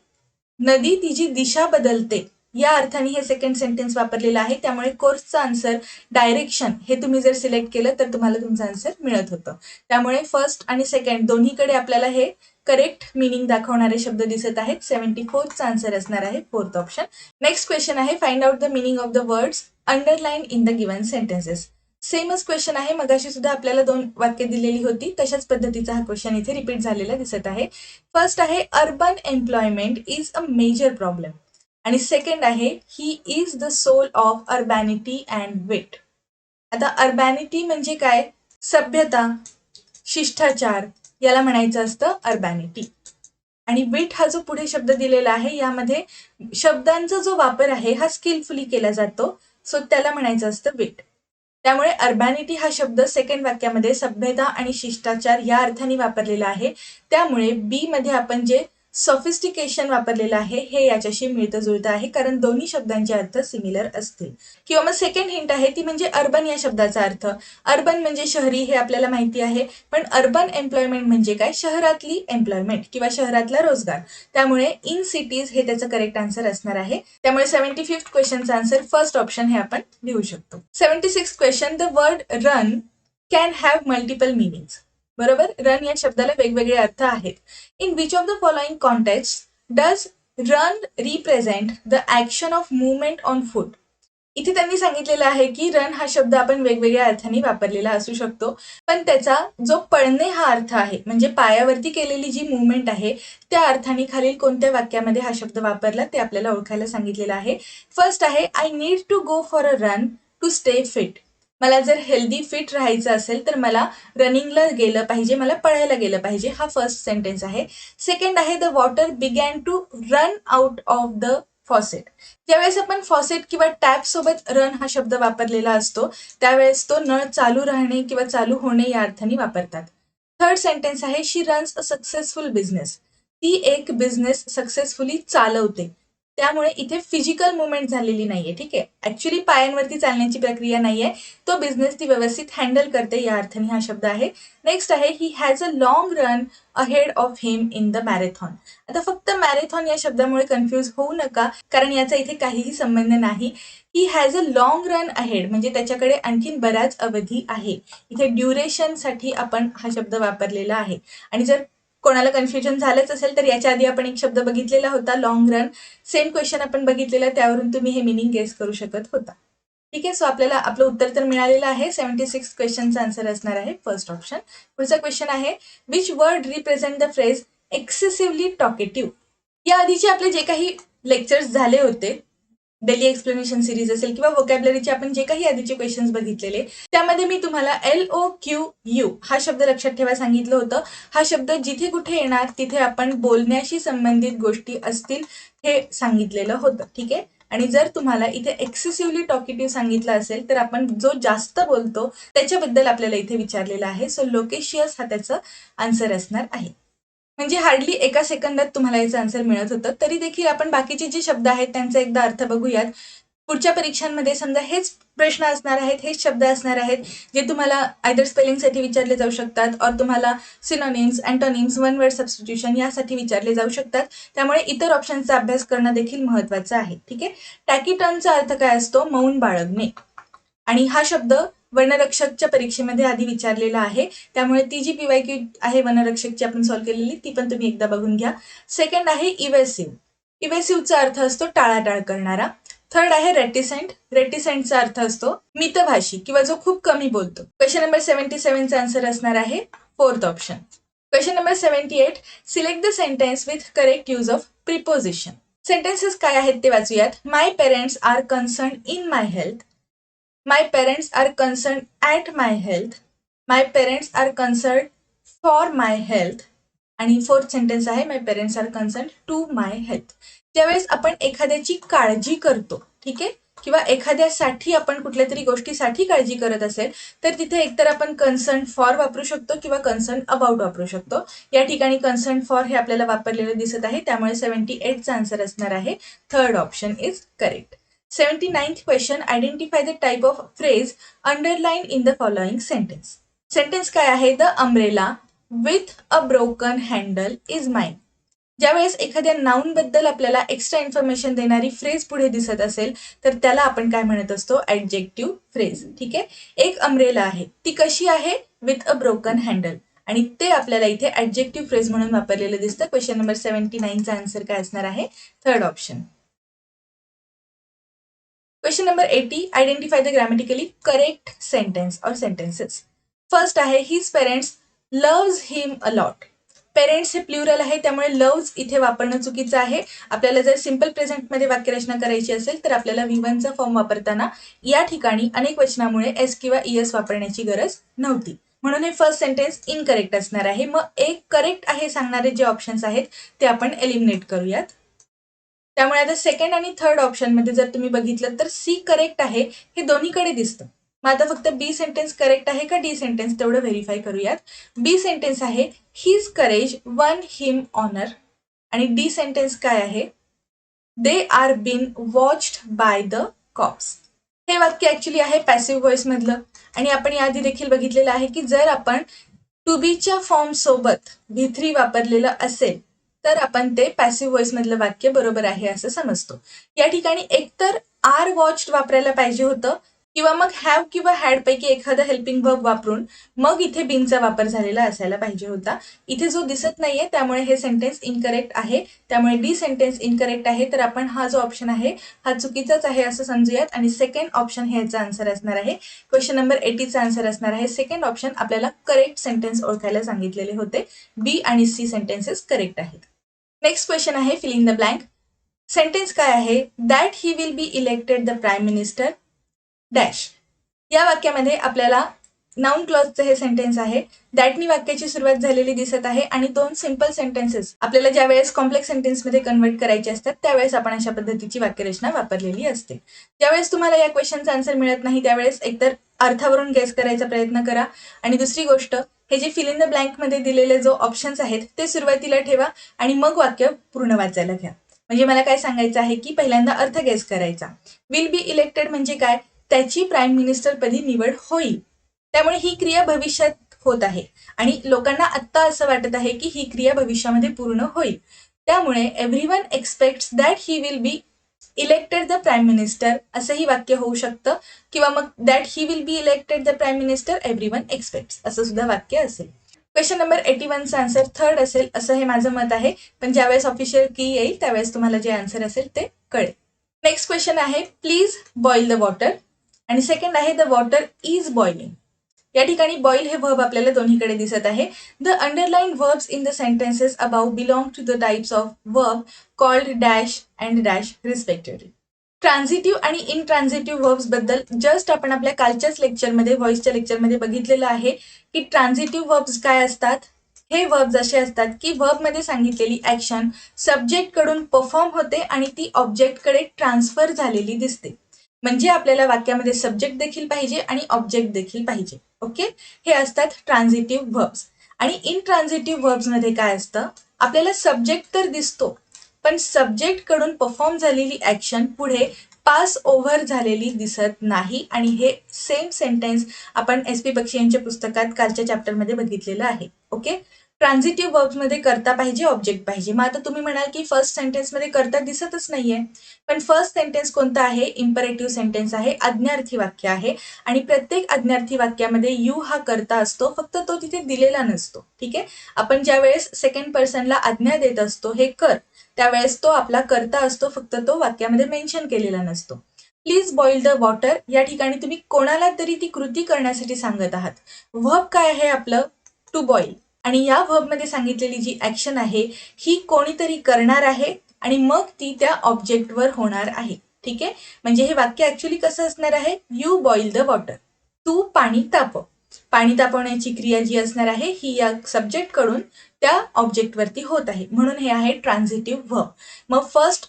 नदी तिची दिशा बदलते या अर्थाने हे सेकंड सेंटेन्स वापरलेलं आहे. त्यामुळे कोर्सचा आन्सर डायरेक्शन हे तुम्ही जर सिलेक्ट केलं तर तुम्हाला तुमचं आन्सर मिळत होतं. त्यामुळे फर्स्ट आणि सेकंड दोन्हीकडे आपल्याला हे करेक्ट मीनिंग दाखवणारे शब्द दिसत आहेत. 74चा आन्सर असणार आहे फोर्थ ऑप्शन. नेक्स्ट क्वेश्चन आहे find out the meaning of the words underline in the given sentences. सेमच क्वेश्चन आहे, मगाशी सुद्धा आपल्याला 2 वाक्य दिलेली होती, तशाच पद्धतीचा हा क्वेश्चन इथे रिपीट झालेला दिसत आहे. फर्स्ट आहे urban employment is a major problem, आणि सेकंड आहे he is the soul of urbanity and wit. आता अर्बॅनिटी म्हणजे काय? सभ्यता, शिष्टाचार याला म्हणायचं असतं अर्बॅनिटी. आणि विट हा जो पुढे शब्द दिलेला आहे यामध्ये शब्दांचा जो वापर आहे हा स्किलफुली केला जातो, सो त्याला म्हणायचं असतं विट. त्यामुळे अर्बॅनिटी हा शब्द सेकंड वाक्यामध्ये सभ्यता आणि शिष्टाचार या अर्थाने वापरलेला आहे. त्यामुळे बी मध्ये आपण जे सॉफिस्टिकेशन वापरलेलं आहे हे याच्याशी मिळतं जुळतं आहे, कारण दोन्ही शब्दांचे अर्थ सिमिलर असतील. किंवा मग सेकंड हिंट आहे ती म्हणजे अर्बन या शब्दाचा अर्थ. अर्बन म्हणजे शहरी हे आपल्याला माहिती आहे, पण अर्बन एम्प्लॉयमेंट म्हणजे काय? शहरातली एम्प्लॉयमेंट किंवा शहरातला रोजगार. त्यामुळे इन सिटीज हे त्याचं करेक्ट आन्सर असणार आहे. त्यामुळे 75th क्वेश्चनचा आन्सर फर्स्ट ऑप्शन हे आपण लिहू शकतो. 76th question, the word run can have multiple meanings. बरोबर, रन या शब्दाला वेगवेगळे अर्थ आहेत. In which of the following context does run represent the action of movement on foot. इथे त्यांनी सांगितलेलं आहे की रन हा शब्द आपण वेगवेगळ्या अर्थाने वापरलेला असू शकतो, पण त्याचा जो पळणे हा अर्थ आहे म्हणजे पायावरती केलेली जी मुवमेंट आहे त्या अर्थाने खालील कोणत्या वाक्यामध्ये हा शब्द वापरला ते आपल्याला ओळखायला सांगितलेलं आहे. फर्स्ट आहे, I need to go for a run to stay fit. मला जर हेल्दी फिट राहायचं असेल तर मला रनिंगला गेलं पाहिजे, मला पळायला गेलं पाहिजे. हा फर्स्ट सेंटेन्स आहे. सेकंड आहे, the water began to run out of the faucet. ज्यावेळेस आपण फॉसेट किंवा टॅप सोबत रन हा शब्द वापरलेला असतो त्यावेळेस तो नळ चालू राहणे किंवा चालू होणे या अर्थाने वापरतात. थर्ड सेंटेन्स आहे, शी रन्स अ सक्सेसफुल बिझनेस. ती एक बिझनेस सक्सेसफुली चालवते. त्यामुळे इथे फिजिकल मुवमेंट झालेली नाहीये. ठीक आहे, ऍक्च्युली पायांवरती चालण्याची प्रक्रिया नाहीये, तो बिझनेस ती व्यवस्थित हँडल करते या अर्थाने हा शब्द आहे. नेक्स्ट आहे, he has a long run ahead of him in the marathon. आता फक्त मॅरेथॉन या शब्दामुळे कन्फ्यूज होऊ नका, कारण याचा इथे काहीही संबंध नाही. He has a long run ahead म्हणजे त्याच्याकडे आणखीन बराच अवधी आहे. इथे ड्युरेशन साठी आपण हा शब्द वापरलेला आहे. आणि जर कोणाला कन्फ्युजन झालंच असेल तर याच्या आधी आपण एक शब्द बघितलेला होता लॉंग रन, सेम क्वेश्चन आपण बघितलेला, त्यावरून तुम्ही हे मिनिंग गेस करू शकत होता. ठीक आहे, सो आपल्याला आपलं उत्तर तर मिळालेलं आहे. 76 क्वेश्चनचा आन्सर असणार आहे फर्स्ट ऑप्शन. पुढचा क्वेश्चन आहे, which word represent the phrase excessively talkative. या आधीचे आपले जे काही लेक्चर्स झाले होते, डेली एक्सप्लेनेशन सिरीज असेल किंवा व्होकॅबलरीचे आपण जे काही आधीचे क्वेश्चन्स बघितलेले त्यामध्ये मी तुम्हाला LOQU हा शब्द लक्षात ठेवा सांगितलं होतं. हा शब्द जिथे कुठे येणार तिथे आपण बोलण्याशी संबंधित गोष्टी असतील हे सांगितलेलं होतं. ठीक आहे, आणि जर तुम्हाला इथे एक्सेसिव्हली टॉकेटिव्ह सांगितलं असेल तर आपण जो जास्त बोलतो त्याच्याबद्दल आपल्याला इथे विचारलेलं आहे. सो लोकेशियस हा त्याचं आन्सर असणार आहे. म्हणजे हार्डली एका सेकंदात तुम्हाला याचं आन्सर मिळत होतं. तरी देखील आपण बाकीचे जे शब्द आहेत त्यांचा एकदा अर्थ बघूयात. पुढच्या परीक्षांमध्ये समजा हेच प्रश्न असणार आहेत, हेच शब्द असणार आहेत जे तुम्हाला आयदर स्पेलिंगसाठी विचारले जाऊ शकतात और तुम्हाला synonyms, antonyms, one word substitution यासाठी विचारले जाऊ शकतात. त्यामुळे इतर ऑप्शनचा अभ्यास करणं देखील महत्त्वाचं आहे. ठीक आहे, टॅकिटॉनचा अर्थ काय असतो? मौन बाळगणे. आणि हा शब्द वनरक्षकच्या परीक्षेमध्ये आधी विचारलेला आहे, त्यामुळे ती जी PYQ आहे वनरक्षकची आपण सॉल्व्ह केलेली ती पण तुम्ही एकदा बघून घ्या. सेकंड आहे इव्हेसिव्ह. इव्हेसिव्हचा अर्थ असतो टाळाटाळ करणारा. थर्ड आहे रेटिसेंट. रेटिसेंटचा अर्थ असतो मितभाषी किंवा जो खूप कमी बोलतो. क्वेश्चन नंबर 77चा आन्सर असणार आहे fourth option. Question number 78, select the sentence with correct use of preposition. Sentences काय आहेत ते वाचूयात. My parents are concern in my health. My parents are concerned at my health. My parents are concerned for my health. आणि फोर्थ सेंटेन्स आहे, my parents are concern to my health. ज्यावेळेस आपण एखाद्याची काळजी करतो, ठीक आहे, किंवा एखाद्यासाठी आपण कुठल्या तरी गोष्टीसाठी काळजी करत असेल तर तिथे एकतर आपण कन्सर्न फॉर वापरू शकतो किंवा कन्सर्न अबाउट वापरू शकतो. या ठिकाणी कन्सर्न फॉर हे आपल्याला वापरलेलं दिसत आहे, त्यामुळे 78चा आन्सर असणार आहे third option is correct. 79th question, identify the type of phrase underlined in the following sentence. Sentence काय आहे? The umbrella with a broken handle is mine. ज्यावेळेस एखाद्या नाउन बद्दल आपल्याला एक्स्ट्रा इन्फॉर्मेशन देणारी फ्रेज पुढे दिसत असेल तर त्याला आपण काय म्हणत असतो? Adjective phrase. ठीक आहे, एक अम्ब्रेला आहे, ती कशी आहे? विथ अ ब्रोकन हँडल, आणि ते आपल्याला इथे ऍडजेक्टिव्ह फ्रेज म्हणून वापरलेलं दिसतं. क्वेश्चन नंबर 79चा आन्सर काय असणार आहे? Third option. Question number 80, identify the grammatically correct sentence और सेंटेन्सेस. फर्स्ट आहे, his parents loves him a lot. Parents हे प्लुरल आहे त्यामुळे लव्ज इथे वापरणं चुकीचं आहे. आपल्याला जर सिंपल प्रेझेंटमध्ये वाक्यरचना करायची असेल तर आपल्याला V1चा फॉर्म वापरताना या ठिकाणी अनेक वचनामुळे एस किंवा ES वापरण्याची गरज नव्हती, म्हणून हे फर्स्ट सेंटेन्स इनकरेक्ट असणार आहे. मग एक करेक्ट आहे सांगणारे जे ऑप्शन्स आहेत ते आपण एलिमिनेट करूयात. त्यामुळे आता सेकंड आणि थर्ड ऑप्शन मध्ये जर तुम्ही बघितलं तर सी करेक्ट आहे हे दोन्हीकडे दिसतं. मग आता फक्त बी सेंटेन्स करेक्ट आहे का डी सेंटेन्स तेवढं व्हेरीफाय करूयात. बी सेंटेन्स आहे his courage won him honour आणि डी सेंटेन्स काय आहे they are been watched by the cops. हे वाक्य ऍक्च्युली आहे पॅसिव्ह व्हॉइस मधलं आणि आपण याआधी देखील बघितलेलं आहे की जर आपण टू बीच्या फॉर्म सोबत V3 वापरलेलं असेल तर आपण ते पॅसिव्ह व्हॉइस मधलं वाक्य बरोबर आहे असं समजतो. या ठिकाणी एकतर आर वॉच्ड वापरायला पाहिजे होतं किंवा मग हॅव किंवा हॅड पैकी एखादं हेल्पिंग वर्ब वापरून मग इथे बीनचा वापर झालेला असायला पाहिजे होता. इथे जो दिसत नाहीये त्यामुळे हे सेंटेन्स इनकरेक्ट आहे. त्यामुळे डी सेंटेन्स इनकरेक्ट आहे. तर आपण हा जो ऑप्शन आहे हा चुकीचाच आहे असं समजूयात आणि सेकंड ऑप्शन हे याचा आन्सर असणार आहे. क्वेश्चन नंबर 80चा आन्सर असणार आहे सेकंड ऑप्शन. आपल्याला करेक्ट सेंटेन्स ओळखायला सांगितलेले होते. बी आणि सी सेंटेन्सेस करेक्ट आहेत. नेक्स्ट क्वेश्चन आहे fill in the blank. Sentence काय आहे that he will be elected the prime minister dash. या वाक्यामध्ये आपल्याला नाउन क्लॉजचं हे सेंटेन्स आहे. दॅटनी वाक्याची सुरुवात झालेली दिसत आहे आणि दोन सिंपल सेंटेन्सेस आपल्याला ज्या वेळेस कॉम्प्लेक्स सेंटेन्समध्ये कन्वर्ट करायचे असतात त्यावेळेस आपण अशा पद्धतीची वाक्यरचना वापरलेली असते. ज्यावेळेस तुम्हाला या क्वेश्चनचा आन्सर मिळत नाही त्यावेळेस एकतर अर्थावरून गेस करायचा प्रयत्न करा आणि दुसरी गोष्ट हे जे फिल इन द ब्लँक मध्ये दिलेले जो ऑप्शन्स आहेत ते सुरुवातीला ठेवा आणि मग वाक्य पूर्ण वाचायला घ्या. म्हणजे मला काय सांगायचं आहे की पहिल्यांदा अर्थ गेस करायचा. विल बी इलेक्टेड म्हणजे काय त्याची प्राईम मिनिस्टर पदी निवड होईल. त्यामुळे ही क्रिया भविष्यात होत आहे आणि लोकांना आत्ता असं वाटत आहे की ही क्रिया भविष्यामध्ये पूर्ण होईल. त्यामुळे everyone aspects that he will be elected the prime minister असंही वाक्य होऊ शकतं किंवा मग that he will be elected the prime minister everyone aspects असं सुद्धा वाक्य असेल. क्वेश्चन नंबर 81चा आन्सर थर्ड असेल असं हे माझं मत आहे. पण ज्यावेळेस ऑफिशियल की येईल त्यावेळेस तुम्हाला जे आन्सर असेल ते कळेल. नेक्स्ट क्वेश्चन आहे प्लीज बॉईल द वॉटर आणि सेकंड आहे द वॉटर इज बॉइलिंग. या ठिकाणी बॉईल हे वर्ब आपल्याला दोन्हीकडे दिसत आहे. The underline verbs in the sentences above belong to the types of verb called dash and dash respectively. Transitive आणि इनट्रान्झिटिव्ह वर्ब्स बद्दल जस्ट आपण आपल्या कालच्याच लेक्चरमध्ये व्हॉइसच्या लेक्चरमध्ये बघितलेलं आहे की ट्रान्झिटिव्ह वर्ब्स काय असतात. हे वर्ब्स असे असतात की वर्बमध्ये सांगितलेली ऍक्शन सब्जेक्ट कडून परफॉर्म होते आणि ती ऑब्जेक्टकडे ट्रान्सफर झालेली दिसते. म्हणजे आपल्याला वाक्यामध्ये सब्जेक्ट देखील पाहिजे आणि ऑब्जेक्ट देखील पाहिजे. ओके, हे असतात ट्रान्झिटिव्ह वर्ब्स. आणि इनट्रान्झिटिव्ह वर्ब्स मध्ये काय असतं आपल्याला सब्जेक्ट तर दिसतो पण सब्जेक्ट कडून परफॉर्म झालेली ऍक्शन पुढे पास ओव्हर झालेली दिसत नाही आणि हे सेम सेंटेन्स आपण SP बक्षी यांच्या पुस्तकात कालच्या चॅप्टरमध्ये बघितलेलं आहे. ओके, ट्रान्झिटिव्ह वर्ब्स मध्ये करता पाहिजे ऑब्जेक्ट पाहिजे. मग आता तुम्ही म्हणाल की फर्स्ट सेंटेन्स मध्ये करता दिसतच नाहीये पण फर्स्ट सेंटेन्स कोणता आहे इम्परेटिव्ह सेंटेन्स आहे आज्ञार्थी वाक्य आहे आणि प्रत्येक आज्ञार्थी वाक्यामध्ये यू हा करता असतो फक्त तो तिथे दिलेला नसतो. ठीक आहे, आपण ज्या वेळेस सेकंड पर्सनला आज्ञा देत असतो हे कर त्यावेळेस तो आपला करता असतो फक्त तो वाक्यामध्ये मेन्शन केलेला नसतो. प्लीज बॉईल द वॉटर या ठिकाणी तुम्ही कोणाला तरी ती कृती करण्यासाठी सांगत आहात. वर्ब काय आहे आपलं टू बॉईल आणि या वर्ब मध्ये सांगितलेली जी ऍक्शन आहे ही कोणीतरी करणार आहे आणि मग ती त्या ऑब्जेक्टवर होणार आहे. ठीक आहे, म्हणजे हे वाक्य ऍक्च्युली कसं असणार आहे यू बॉईल द वॉटर. तू पाणी तापव. पाणी तापवण्याची क्रिया जी असणार आहे ही या सब्जेक्ट कडून त्या ऑब्जेक्टवरती होत आहे म्हणून हे आहे ट्रान्झिटिव्ह वर्ब. मग first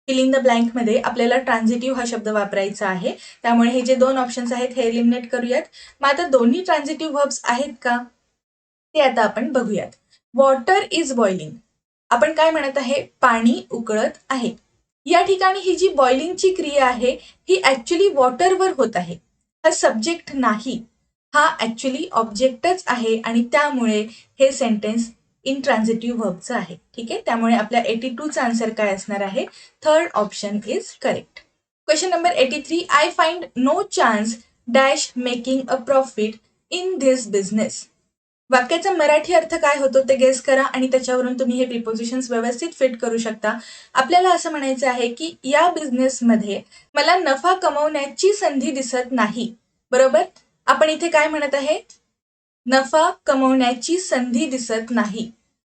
fill in the blank मध्ये आपल्याला ट्रान्झिटिव्ह हा शब्द वापरायचा आहे. त्यामुळे हे जे दोन ऑप्शन्स आहेत हे एलिमिनेट करूयात. मग आता दोन्ही ट्रान्झिटिव्ह वर्ब्स आहेत का ते आता आपण बघूयात. वॉटर इज बॉइलिंग आपण काय म्हणत आहे पाणी उकळत आहे. या ठिकाणी ही जी बॉइलिंगची क्रिया आहे ही ऍक्च्युली वॉटरवर होत आहे. हा सब्जेक्ट नाही हा ऍक्च्युली ऑब्जेक्टच आहे आणि त्यामुळे हे सेंटेन्स इनट्रान्झिटिव्ह वर्बचं आहे. ठीक आहे, त्यामुळे आपल्या 82चा आन्सर काय असणार आहे third option is correct. Question number 83 I find no chance dash making a profit in this business. वाक्याचा मराठी अर्थ काय होतो ते गेस करा आणि त्याच्यावरून तुम्ही हे प्रिपोजिशन्स व्यवस्थित फिट करू शकता. आपल्याला असं म्हणायचं आहे की या बिझनेसमध्ये मला नफा कमवण्याची संधी दिसत नाही. बरोबर, आपण इथे काय म्हणत आहे नफा कमवण्याची संधी दिसत नाही.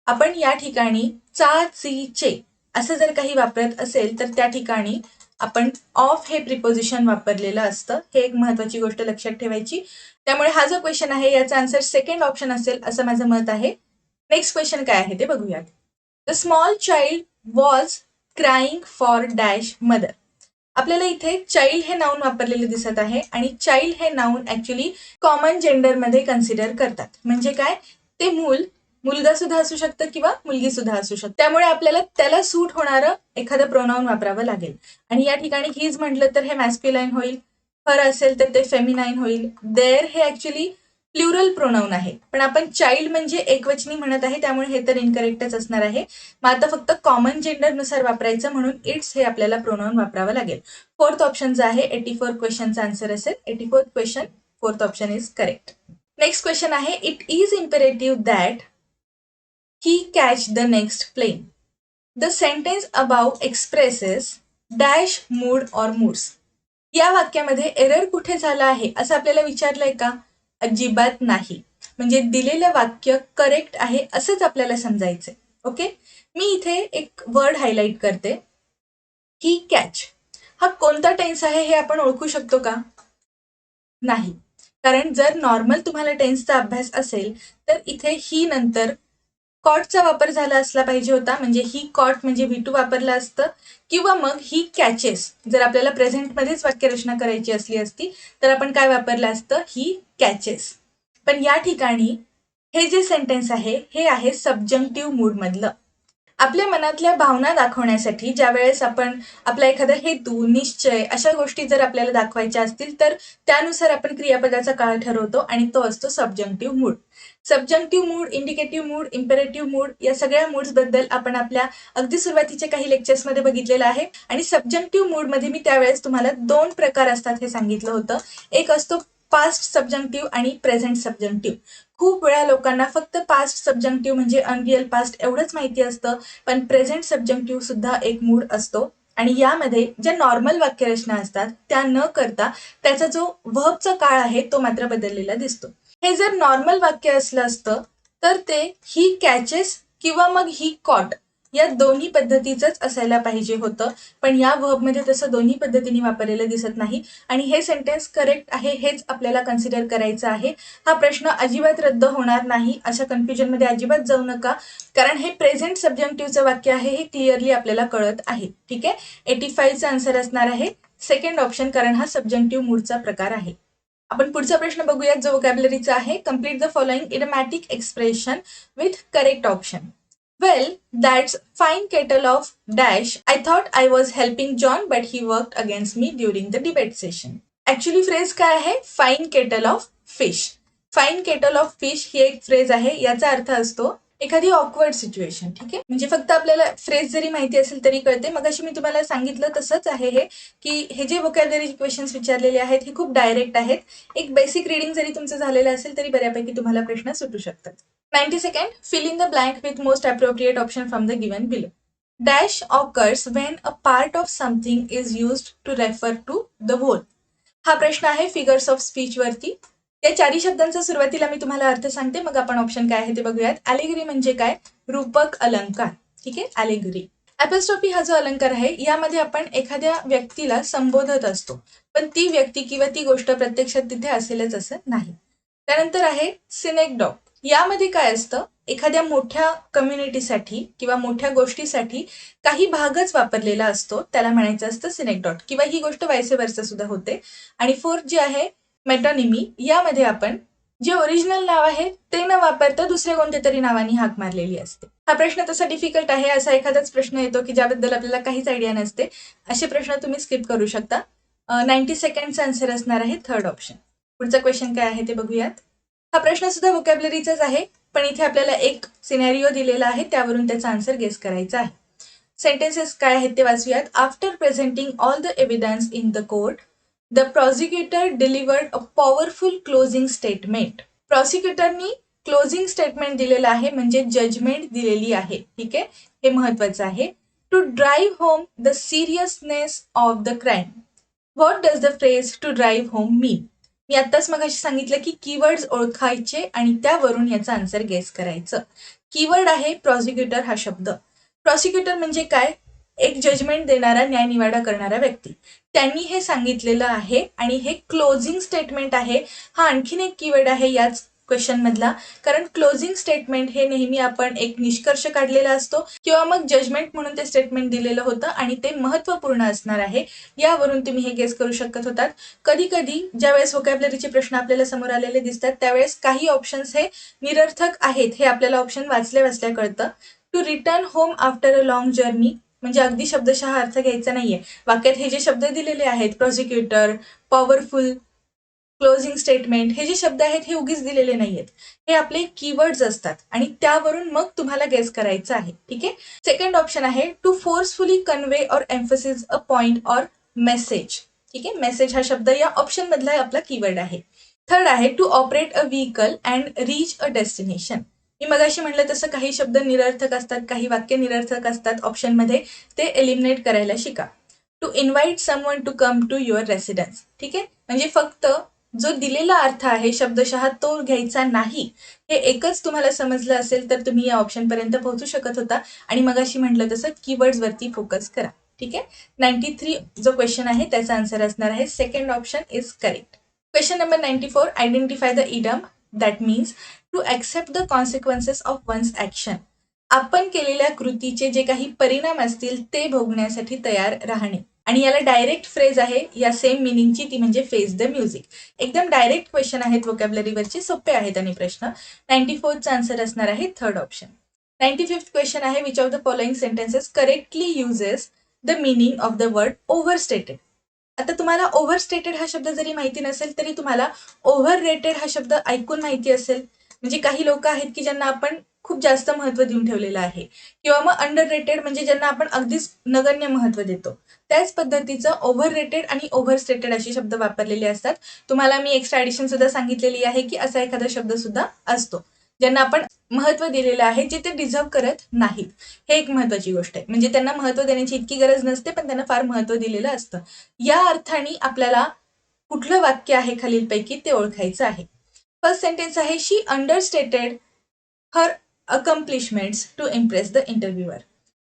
आपण या ठिकाणी चे असं जर काही वापरत असेल तर त्या ठिकाणी आपण ऑफ हे प्रिपोजिशन वापरलेलं असतं. हे एक महत्वाची गोष्ट लक्षात ठेवायची. त्यामुळे हा जो क्वेश्चन आहे याचा आन्सर सेकंड ऑप्शन असेल असं माझं मत आहे. नेक्स्ट क्वेश्चन काय आहे ते बघूयात. The small child was crying for dash mother. आपल्याला इथे चाइल्ड हे नाउन वापरलेले दिसत आहे आणि चाइल्ड हे नाउन ऍक्च्युली कॉमन जेंडरमध्ये कन्सिडर करतात. म्हणजे काय, ते मुलगा सुद्धा असू शकतं किंवा मुलगी सुद्धा असू शकते. त्यामुळे आपल्याला त्याला सूट होणारं एखादं प्रोनाउन वापरावं लागेल. आणि या ठिकाणी हीज म्हटलं तर हे मॅस्क्युलाइन होईल, हर असेल तर ते फेमिनाइन होईल. देअर हे ऍक्च्युली प्लुरल प्रोनाउन आहे, पण आपण चाइल्ड म्हणजे एकवचनी म्हणत आहे, त्यामुळे हे तर इनकरेक्टच असणार आहे. मग आता फक्त कॉमन जेंडर नुसार वापरायचं, म्हणून इट्स हे आपल्याला प्रोनाउन वापरावं लागेल. फोर्थ ऑप्शन जो आहे 84 क्वेश्चनचा आन्सर असेल. 84 question, fourth option is correct. Next question आहे, it is imperative that he catch the next plane. The sentence above expresses dash mood और मूड्स. या वाक्यामध्ये एरर कुठे झाला आहे असं आपल्याला विचारलंय का? अजिबात नाही. म्हणजे दिलेलं वाक्य करेक्ट आहे असंच आपल्याला समजायचंय. ओके, मी इथे एक वर्ड हायलाइट करते. ही कॅच हा कोणता टेन्स आहे हे आपण ओळखू शकतो का? नाही. कारण जर नॉर्मल तुम्हाला टेन्सचा अभ्यास असेल तर इथे ही नंतर कॉटचा वापर झाला असला पाहिजे होता. म्हणजे ही कॉट म्हणजे V2 वापरलं असतं, किंवा मग ही कॅचेस. जर आपल्याला प्रेझेंटमध्येच वाक्यरचना करायची असली असती तर आपण काय वापरलं असतं? ही कॅचेस. पण या ठिकाणी हे जे सेंटेन्स आहे हे आहे सबजंक्टिव्ह मूड मधलं. आपल्या मनातल्या भावना दाखवण्यासाठी ज्या वेळेस आपण आपला एखादा हेतू, निश्चय अशा गोष्टी जर आपल्याला दाखवायच्या असतील तर त्यानुसार आपण क्रियापदाचा काळ ठरवतो आणि तो असतो subjunctive mood. Subjunctive mood, indicative mood, imperative mood या सगळ्या मूड्स बद्दल आपण आपल्या अगदी सुरुवातीच्या काही लेक्चर्समध्ये बघितलेलं आहे. आणि सबजंक्टिव्ह मूड मध्ये मी त्यावेळेस तुम्हाला 2 प्रकार असतात हे सांगितलं होतं. एक असतो पास्ट सबजंक्टिव्ह आणि प्रेझेंट सबजंक्टिव्ह. खूप वेळा लोकांना फक्त पास्ट सबजंक्टिव्ह म्हणजे अनरियल पास्ट एवढंच माहिती असतं, पण प्रेझेंट सबजंक्टिव्ह सुद्धा एक मूड असतो. आणि यामध्ये ज्या नॉर्मल वाक्यरचना असतात त्या न करता त्याचा जो व्हर्बचा काळ आहे तो मात्र बदललेला दिसतो. हे जर नॉर्मल वाक्य असलं असतं तर ते ही कॅचेस किंवा मग ही कॉट या दोन्ही पद्धतीचंच असायला पाहिजे होतं. पण या व्हर्बमध्ये तसं दोन्ही पद्धतीने वापरलेलं दिसत नाही आणि हे सेंटेन्स करेक्ट आहे हेच आपल्याला कन्सिडर करायचं आहे. हा प्रश्न अजिबात रद्द होणार नाही, अशा कन्फ्युजनमध्ये अजिबात जाऊ नका, कारण हे प्रेझेंट सबजंक्टिव्हचं वाक्य आहे हे क्लिअरली आपल्याला कळत आहे. ठीक आहे, 85चा आन्सर असणार आहे सेकंड ऑप्शन, कारण हा सबजंक्टिव्ह मूडचा प्रकार आहे. आपण पुढचा प्रश्न बघूयात जो वोकॅब्युलरीचा आहे. Complete the following idiomatic expression with correct option. Well, that's fine kettle of dash. I thought I was helping John, but he worked against me during the debate session. Actually phrase काय आहे? Fine kettle of fish. Fine kettle of fish ही एक फ्रेज आहे. याचा अर्थ असतो एखादी ऑकवर्ड सिच्युएशन. ठीक आहे, म्हणजे फक्त आपल्याला फ्रेज जरी माहिती असेल तरी कळते. मग अशी मी तुम्हाला सांगितलं तसंच आहे हे, की हे जे वोकॅब्युलरी क्वेश्चन्स विचारलेले आहेत हे खूप डायरेक्ट आहेत. एक बेसिक रिडिंग जरी तुमचं झालेलं असेल तरी बऱ्यापैकी तुम्हाला प्रश्न सुटू शकतात. 92nd, fill in the blank with most appropriate option from the given below. Dash occurs when a part of something is used to refer to the whole. हा प्रश्न आहे फिगर्स ऑफ स्पीच वरती. त्या चारही शब्दांचा सुरुवातीला मी तुम्हाला अर्थ सांगते, मग आपण ऑप्शन काय आहे ते बघूयात. ॲलेगरी म्हणजे काय? रूपक अलंकार. ठीक आहे, ॲलेगरी. ॲपॉस्ट्रॉफी हा जो अलंकार आहे यामध्ये आपण एखाद्या व्यक्तीला संबोधत असतो, पण ती व्यक्ती किंवा ती गोष्ट प्रत्यक्षात तिथे असेलच असं नाही. त्यानंतर आहे सिनेक्डॉक. यामध्ये काय असतं? एखाद्या मोठ्या कम्युनिटीसाठी किंवा मोठ्या गोष्टीसाठी काही भागच वापरलेला असतो, त्याला म्हणायचं असतं सिनेक्डॉट, किंवा ही गोष्ट वायसे वर्सा सुद्धा होते. आणि फोर्थ जे आहे मेटोनिमी, यामध्ये आपण जे ओरिजिनल नाव आहे ते न वापरता दुसऱ्या कोणत्या तरी नावाने हाक मारलेली असते. हा प्रश्न तसा डिफिकल्ट आहे, असा एखादाच प्रश्न येतो की ज्याबद्दल आपल्याला काहीच आयडिया नसते. असे प्रश्न तुम्ही स्किप करू शकता. 92nd आन्सर असणार आहे थर्ड ऑप्शन. पुढचा क्वेश्चन काय आहे ते बघूयात. हा प्रश्न सुद्धा वोकॅब्युलरीचाच आहे, पण इथे आपल्याला एक सिनेरिओ दिलेला आहे, त्यावरून त्याचा आन्सर गेस करायचा आहे. सेंटेन्सेस काय आहेत ते वाचूयात. After presenting all the evidence in the court, the prosecutor delivered a powerful closing statement. प्रॉसिक्युटरनी क्लोजिंग स्टेटमेंट दिलेलं आहे, म्हणजे जजमेंट दिलेली आहे. ठीक आहे, हे महत्वाचं आहे. To drive home the seriousness of the crime. What does the phrase to drive home mean? मी आत्ताच मगाशी सांगितलं की कीवर्ड्स ओळखायचे आणि त्यावरून याचा आन्सर गेस करायचं. कीवर्ड आहे प्रॉसिक्युटर हा शब्द. प्रॉसिक्युटर म्हणजे काय? एक जजमेंट देणारा, न्यायनिवाडा करणारा व्यक्ती. त्यांनी हे सांगितलेलं आहे आणि हे क्लोजिंग स्टेटमेंट आहे. हा आणखीन एक कीवर्ड आहे याच क्वेश्चन मधला, कारण क्लोजिंग स्टेटमेंट हे नेहमी आपण एक निष्कर्ष काढलेला असतो किंवा मग जजमेंट म्हणून ते स्टेटमेंट दिलेलं होतं आणि ते महत्त्वपूर्ण असणार आहे. यावरून तुम्ही हे गेस करू शकत होतात. कधी कधी ज्यावेळेस व्होकॅब्युलरीचे प्रश्न आपल्याला समोर आलेले दिसतात त्यावेळेस काही ऑप्शन्स हे निरर्थक आहेत हे आपल्याला ऑप्शन वाचल्या कळतं. To return home after a long journey म्हणजे अगदी शब्दशः अर्थ घ्यायचा नाहीये. वाक्यात हे जे शब्द दिलेले आहेत, प्रोसिक्युटर, पॉवरफुल, क्लोजिंग स्टेटमेंट, हे जे शब्द आहेत हे उगीच दिलेले नाहीयेत. हे आपले कीवर्ड्स असतात आणि त्यावरून मग तुम्हाला गेस करायचं आहे. ठीक आहे. सेकंड ऑप्शन आहे टू फोर्सफुली कन्वे और एम्फसिस अ पॉइंट और मेसेज. ठीक आहे. मेसेज हा शब्द या ऑप्शन मधला आपला कीवर्ड आहे. थर्ड आहे to operate a vehicle and reach a destination. मी मगाशी म्हटलं तसं काही शब्द निरर्थक असतात, काही वाक्य निरर्थक असतात ऑप्शनमध्ये, ते एलिमिनेट करायला शिका. To invite someone to come to your residence. ठीक आहे. म्हणजे फक्त जो दिलेला अर्थ आहे शब्दशः तो घ्यायचा नाही. हे एकच तुम्हाला समजलं असेल तर तुम्ही या ऑप्शन पर्यंत पोहोचू शकत होता आणि मगाशी म्हटलं तसं कीवर्ड्स वरती फोकस करा. ठीक आहे. 93 जो क्वेश्चन आहे त्याचा आन्सर असणार आहे second option is correct. Question number 94, identify the idiom. That means to accept the consequences of one's action. आपण केलेल्या कृतीचे जे काही परिणाम असतील ते भोगण्यासाठी तयार राहणे. आणि याला डायरेक्ट फ्रेज आहे या सेम मिनिंगची, ती म्हणजे फेस द म्युझिक. एकदम डायरेक्ट क्वेश्चन आहेत व्होकॅब्युलरीवरचे, सोपे आहेत आणि प्रश्न. 94चा आन्सर असणार आहे थर्ड ऑप्शन. 95th क्वेश्चन आहे which of the following sentences correctly uses the meaning of the word overstated. आता तुम्हाला ओव्हरस्टेटेड हा शब्द जरी माहिती नसेल तरी तुम्हाला ओव्हर रेटेड हा शब्द ऐकून माहिती असेल. म्हणजे काही लोक आहेत की ज्यांना आपण खूप जास्त महत्व देऊन ठेवलेलं आहे, किंवा मग अंडर रेटेड म्हणजे ज्यांना आपण अगदीच नगण्य महत्व देतो. त्याच पद्धतीचं ओव्हर रेटेड आणि ओव्हरस्टेटेड असे शब्द वापरलेले असतात. तुम्हाला मी एक्स्ट्रा ॲडिशन सुद्धा सांगितलेली आहे की असा एखादा शब्द सुद्धा असतो ज्यांना आपण महत्व दिलेलं आहे जे ते डिझर्व करत नाहीत. हे एक महत्वाची गोष्ट आहे. म्हणजे त्यांना महत्व देण्याची इतकी गरज नसते पण त्यांना फार महत्व दिलेलं असतं. या अर्थाने आपल्याला कुठलं वाक्य आहे खालीलपैकी ते ओळखायचं आहे. फर्स्ट सेंटेन्स आहे she understated her accomplishments to impress the interviewer.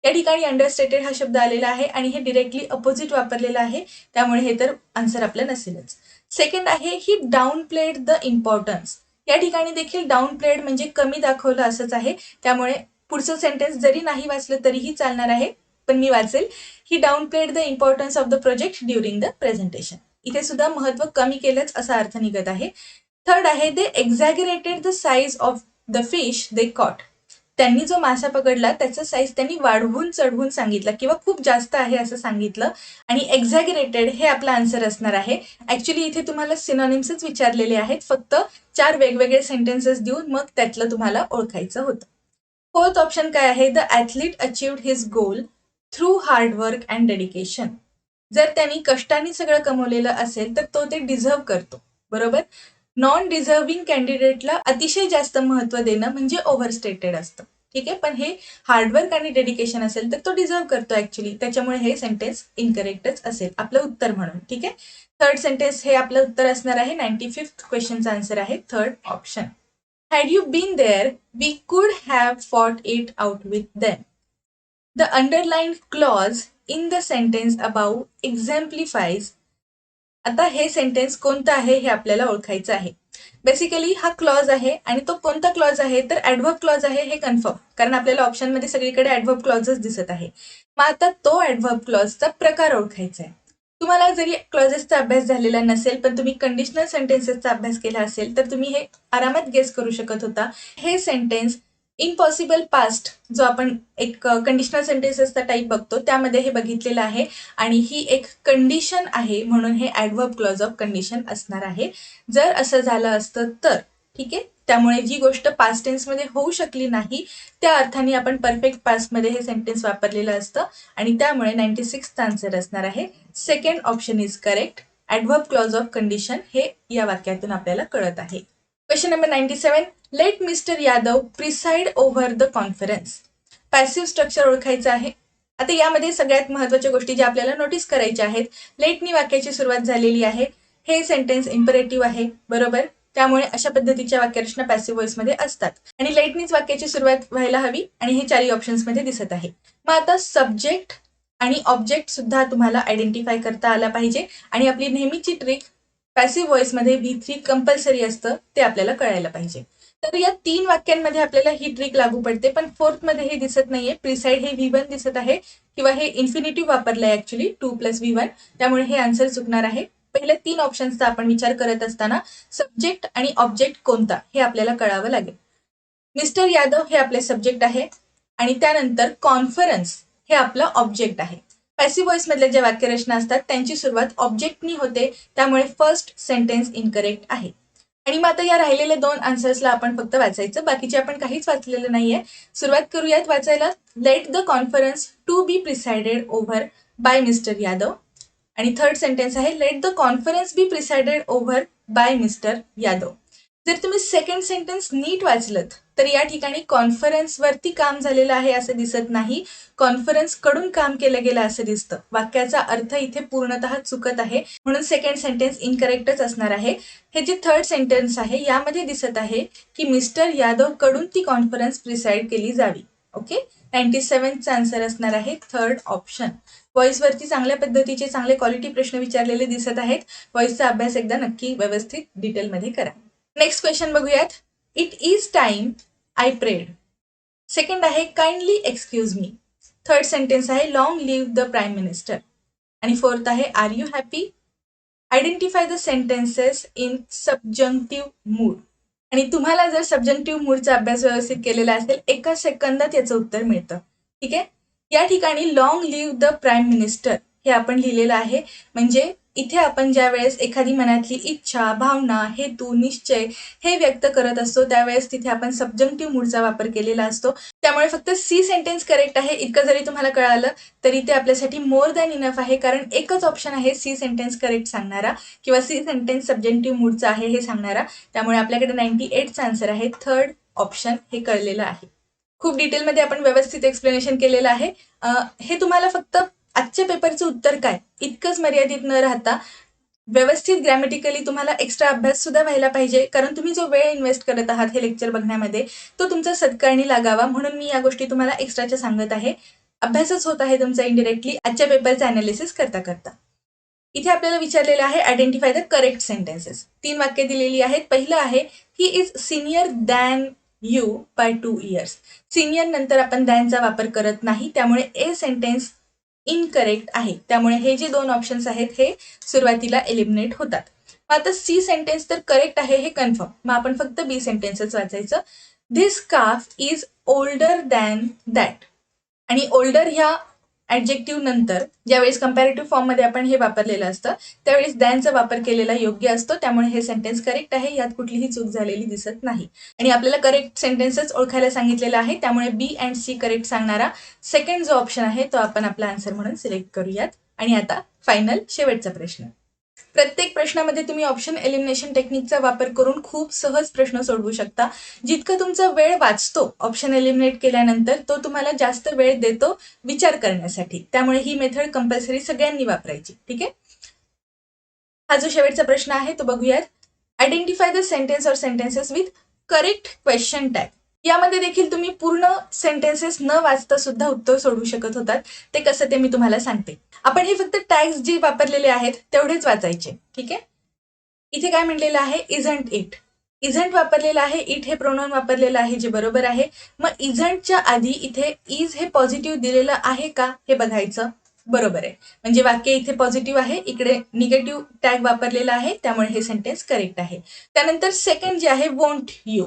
या ठिकाणी अंडरस्टेटेड हा शब्द आलेला आहे आणि हे डिरेक्टली अपोजिट वापरलेलं आहे, त्यामुळे हे तर आन्सर आपलं नसेलच. सेकंड आहे ही डाऊन प्लेड द इम्पॉर्टन्स. या ठिकाणी देखील डाऊन प्लेड म्हणजे कमी दाखवलं असंच आहे, त्यामुळे पुढचं सेंटेन्स जरी नाही वाचलं तरीही चालणार आहे, पण मी वाचेल. He downplayed the importance of the project during the presentation. इथे सुद्धा महत्व कमी केलंच असा अर्थ निघत आहे. थर्ड आहे they exaggerated the size of the fish they caught. त्यांनी जो मासा पकडला त्याचा साईज त्यांनी वाढवून चढवून सांगितलं किंवा खूप जास्त आहे असं सांगितलं. आणि एक्झॅगरेटेड हे आपला आन्सर असणार आहे. ऍक्च्युली इथे तुम्हाला सिनोनिम्सच विचारलेले आहेत, फक्त 4 वेगवेगळे सेंटेन्सेस देऊन मग त्यातलं तुम्हाला ओळखायचं होतं. फोर्थ ऑप्शन काय आहे, the athlete achieved his goal through hard work and dedication. जर त्यांनी कष्टाने सगळं कमवलेलं असेल तर तो ते डिझर्व करतो. बरोबर. नॉन डिझर्विंग कॅन्डिडेटला अतिशय जास्त महत्व देणं म्हणजे ओव्हरस्टेटेड असतं. ठीक आहे. पण हे हार्डवर्क आणि डेडिकेशन असेल तर तो डिझर्व करतो ऍक्च्युली, त्याच्यामुळे हे सेंटेन्स इनकरेक्टच असेल आपलं उत्तर म्हणून. ठीक आहे. थर्ड सेंटेन्स हे आपलं उत्तर असणार आहे. 95th क्वेश्चनचा आन्सर आहे third option. Had you been there we could have fought it out with them. The underline clause in the sentence above exemplifies. आता हे सेंटेन्स कोणतं आहे हे आपल्याला ओळखायचं आहे. बेसिकली हा क्लॉज आहे आणि तो कोणता क्लॉज आहे तर ॲडव्हर्ब क्लॉज आहे हे कन्फर्म, कारण आपल्याला ऑप्शनमध्ये सगळीकडे ॲडव्हर्ब क्लॉजच दिसत आहे. मग आता तो ॲडव्हर्ब क्लॉजचा प्रकार ओळखायचा आहे. तुम्हाला जरी क्लॉजेसचा अभ्यास झालेला नसेल पण तुम्ही कंडिशनल सेंटेन्सेसचा अभ्यास केला असेल तर तुम्ही हे आरामात गेस करू शकत होता. हे सेंटेन्स इम्पॉसिबल पास्ट जो आपण एक कंडिशनल सेंटेन्सेसचा टाईप बघतो त्यामध्ये हे बघितलेलं आहे आणि ही एक कंडिशन आहे म्हणून हे ॲडव्हर्ब क्लॉज ऑफ कंडिशन असणार आहे. जर असं झालं असतं तर. ठीक आहे. त्यामुळे जी गोष्ट पास्ट टेन्समध्ये होऊ शकली नाही त्या अर्थाने आपण परफेक्ट पास्टमध्ये हे सेंटेन्स वापरलेलं असतं आणि त्यामुळे 96th आन्सर असणार आहे second option is correct. Adverb clause of condition हे या वाक्यातून आपल्याला कळत आहे. Question number 97, let mister Yadav preside over the conference. Passive structure ओळखायचं आहे. आता यामध्ये सगळ्यात महत्त्वाच्या गोष्टी ज्या आपल्याला नोटीस करायच्या आहेत. लेटनी वाक्याची सुरुवात झालेली आहे. हे सेंटेन्स इम्परेटिव्ह आहे. बरोबर. त्यामुळे अशा पद्धतीच्या वाक्यरचना पॅसिव्ह व्हॉइसमध्ये असतात आणि लेटनीच वाक्याची सुरुवात व्हायला हवी आणि हे 4 ऑप्शन्समध्ये दिसत आहे. मग आता सब्जेक्ट आणि ऑब्जेक्ट सुद्धा तुम्हाला आयडेंटिफाय करता आला पाहिजे आणि आपली नेहमीची ट्रिक पॅसिव्ह व्हॉइसमध्ये V3 कंपल्सरी असतं ते आपल्याला कळायला पाहिजे. तर या 3 वाक्यांमध्ये आपल्याला ही ट्रिक लागू पडते, पण फोर्थमध्ये हे दिसत नाहीये. प्रिसाइड हे V1 दिसत आहे किंवा हे इन्फिनिटिव्ह वापरलंय ऍक्च्युली 2 + V1, त्यामुळे हे आन्सर चुकणार आहे. पहिल्या 3 ऑप्शन्सचा आपण विचार करत असताना सब्जेक्ट आणि ऑब्जेक्ट कोणता हे आपल्याला कळावं लागेल. मिस्टर यादव हे आपले सब्जेक्ट आहे आणि त्यानंतर कॉन्फरन्स हे आपलं ऑब्जेक्ट आहे. पॅसिव्ह व्हॉइस मधल्या ज्या वाक्यरचना असतात त्यांची सुरुवात ऑब्जेक्टनी होते, त्यामुळे फर्स्ट सेंटेन्स इनकरेक्ट आहे. आणि मग आता या राहिलेल्या 2 आन्सर्सला आपण फक्त वाचायचं, बाकीचे आपण काहीच वाचलेलं नाहीये. सुरुवात करूयात वाचायला. Let the conference to be presided over by mister Yadav. आणि थर्ड सेंटेन्स आहे let the conference be presided over by mister Yadav. जर तुम्ही सेकंड सेंटेन्स नीट वाचलं तर या ठिकाणी कॉन्फरन्सवरती काम झालेलं आहे असं दिसत नाही, कॉन्फरन्स कडून काम केलं गेलं असं दिसतं. वाक्याचा अर्थ इथे पूर्णतः चुकत आहे, म्हणून सेकंड सेंटेन्स इनकरेक्टच असणार आहे. हे जे थर्ड सेंटेन्स आहे यामध्ये दिसत आहे की मिस्टर यादव कडून ती कॉन्फरन्स प्रिसाइड केली जावी. ओके, 97चा आन्सर असणार आहे थर्ड ऑप्शन. व्हॉइसवरती चांगल्या पद्धतीचे चांगले क्वालिटी प्रश्न विचारलेले दिसत आहेत. व्हॉइसचा अभ्यास एकदा नक्की व्यवस्थित डिटेलमध्ये करा. नेक्स्ट क्वेश्चन बघूयात. It is time I prayed. Second आहे kindly excuse me. Third sentence आहे long live the prime minister. आणि फोर्थ आहे are you happy. Identify the sentences in subjunctive mood. आणि तुम्हाला जर सबजंक्टिव्ह मूडचा अभ्यास व्यवस्थित केलेला असेल 1 सेकंदात याचं उत्तर मिळतं. ठीक आहे, या ठिकाणी long live the prime minister हे आपण लिहिलेलं आहे. म्हणजे इथे आपण ज्या वेळेस एखादी मनातली इच्छा, भावना, हेतू, निश्चय हे व्यक्त करत असतो त्यावेळेस तिथे आपण सबजंक्टिव्ह मूडचा वापर केलेला असतो. त्यामुळे फक्त सी सेंटेन्स करेक्ट आहे इतकं जरी तुम्हाला कळालं तरी ते आपल्यासाठी मोर दॅन इनफ आहे, कारण एकच ऑप्शन आहे सी सेंटेन्स करेक्ट सांगणारा किंवा सी सेंटेन्स सबजंक्टिव्ह मूडचा आहे हे सांगणारा. त्यामुळे आपल्याकडे 98चा आन्सर आहे थर्ड ऑप्शन हे कळलेलं आहे. खूप डिटेलमध्ये आपण व्यवस्थित एक्सप्लेनेशन केलेलं आहे. हे तुम्हाला फक्त आजच्या पेपरचं उत्तर काय इतकंच मर्यादित न राहता व्यवस्थित ग्रॅमॅटिकली तुम्हाला एक्स्ट्रा अभ्यास सुद्धा व्हायला पाहिजे, कारण तुम्ही जो वेळ इन्व्हेस्ट करत आहात हे लेक्चर बघण्यामध्ये तो तुमचा सत्कारणी लागावा, म्हणून मी या गोष्टी तुम्हाला एक्स्ट्राच्या सांगत आहे. अभ्यासच होत आहे तुमचा इनडिरेक्टली आजच्या पेपरचं अनालिसिस करता करता. इथे आपल्याला विचारलेलं आहे आयडेंटिफाय द करेक्ट सेंटेन्सेस. 3 वाक्य दिलेली आहेत. पहिलं आहे he is senior than you by 2 years. Senior नंतर आपण दॅनचा वापर करत नाही, त्यामुळे ए सेंटेन्स इनकरेक्ट आहे. त्यामुळे हे जे 2 ऑप्शन्स आहेत हे सुरुवातीला एलिमिनेट होतात. मग आता सी सेंटेन्स तर करेक्ट आहे हे कन्फर्म, मग आपण फक्त बी सेंटेन्सच वाचायचं. This scarf is older than that. आणि ओल्डर ह्या ॲडजेक्टिव्ह नंतर ज्यावेळेस कंपॅरेटिव्ह फॉर्ममध्ये आपण हे वापरलेलं असतं त्यावेळेस दॅनचा वापर केलेला योग्य असतो. त्यामुळे हे सेंटेन्स करेक्ट आहे, यात कुठलीही चूक झालेली दिसत नाही. आणि आपल्याला करेक्ट सेंटेन्सच ओळखायला सांगितलेलं आहे, त्यामुळे बी अँड सी करेक्ट सांगणारा सेकंड जो ऑप्शन आहे तो आपण आपला आन्सर म्हणून सिलेक्ट करूयात. आणि आता फायनल शेवटचा प्रश्न. प्रत्येक प्रश्नामध्ये तुम्ही ऑप्शन एलिमिनेशन टेक्निकचा वापर करून खूप सहज प्रश्न सोडवू शकता. जितका तुमचा वेळ वाचतो ऑप्शन एलिमिनेट केल्यानंतर तो तुम्हाला जास्त वेळ देतो विचार करण्यासाठी. त्यामुळे ही मेथड कंपल्सरी सगळ्यांनी वापरायची. ठीक आहे, हा जो शेवटचा प्रश्न आहे तो बघूयात. आयडेंटिफाय द सेंटेन्स और sentences with correct question tag. यामध्ये देखील तुम्ही पूर्ण सेंटेन्सेस न वाचता सुद्धा उत्तर सोडवू शकत होतात. ते कसं ते मी तुम्हाला सांगते. आपण हे फक्त टॅग्स जे वापरलेले आहेत तेवढेच वाचायचे. ठीक आहे, इथे काय म्हणलेलं आहे इझंट इट. इझंट वापरलेलं आहे, इट हे प्रोनाउन वापरलेलं आहे जे बरोबर आहे. मग इझंटच्या आधी इथे इज हे पॉझिटिव्ह दिलेलं आहे का हे बघायचं. बरोबर आहे, म्हणजे वाक्य इथे पॉझिटिव्ह आहे, इकडे निगेटिव्ह टॅग वापरलेला आहे, त्यामुळे हे सेंटेन्स करेक्ट आहे. त्यानंतर सेकंड जे आहे वोंट यू,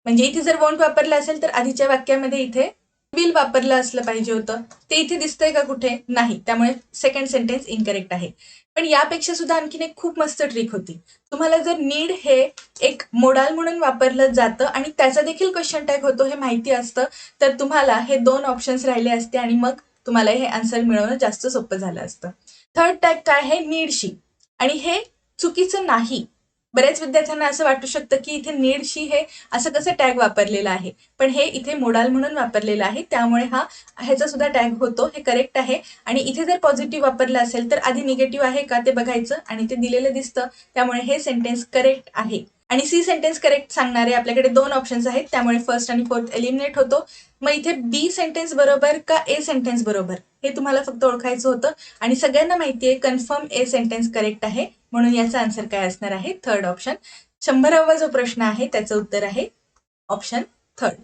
म्हणजे इथे जर वोंट वापरलं असेल तर आधीच्या वाक्यामध्ये इथे विल वापरलं असलं पाहिजे होतं. ते इथे दिसतंय का कुठे? नाही, त्यामुळे सेकंड सेंटेन्स इनकरेक्ट आहे. पण यापेक्षा सुद्धा आणखीन एक खूप मस्त ट्रिक होती. तुम्हाला जर नीड हे एक मोडाल म्हणून वापरलं जातं आणि त्याचा देखील क्वेश्चन टॅग होतो हे माहिती असतं तर तुम्हाला हे 2 ऑप्शन्स राहिले असते आणि मग तुम्हाला हे आन्सर मिळवणं जास्त सोपं झालं असतं. थर्ड टॅग काय आहे नीडशी, आणि हे चुकीचं नाही. बऱ्याच विद्यार्थ्यांना असं वाटू शकतं की इथे नीडशी हे असं कसं टॅग वापरलेलं आहे, पण हे इथे मोडाल म्हणून वापरलेलं आहे त्यामुळे ह्याचा सुद्धा टॅग होतो, हे करेक्ट आहे. आणि इथे जर पॉझिटिव्ह वापरलं असेल तर आधी निगेटिव्ह आहे का ते बघायचं आणि ते दिलेलं दिसतं, त्यामुळे हे सेंटेन्स करेक्ट आहे. आणि सी सेंटेन्स करेक्ट सांगणारे आपल्याकडे 2 ऑप्शन्स आहेत, त्यामुळे फर्स्ट आणि फोर्थ एलिमिनेट होतो. मग इथे बी सेंटेन्स बरोबर का ए सेंटेन्स बरोबर हे तुम्हाला फक्त ओळखायचं होतं आणि सगळ्यांना माहिती आहे कन्फर्म ए सेंटेन्स करेक्ट आहे, म्हणून याचा आन्सर काय असणार आहे? Third option. 100वा जो प्रश्न आहे त्याचं उत्तर आहे ऑप्शन थर्ड.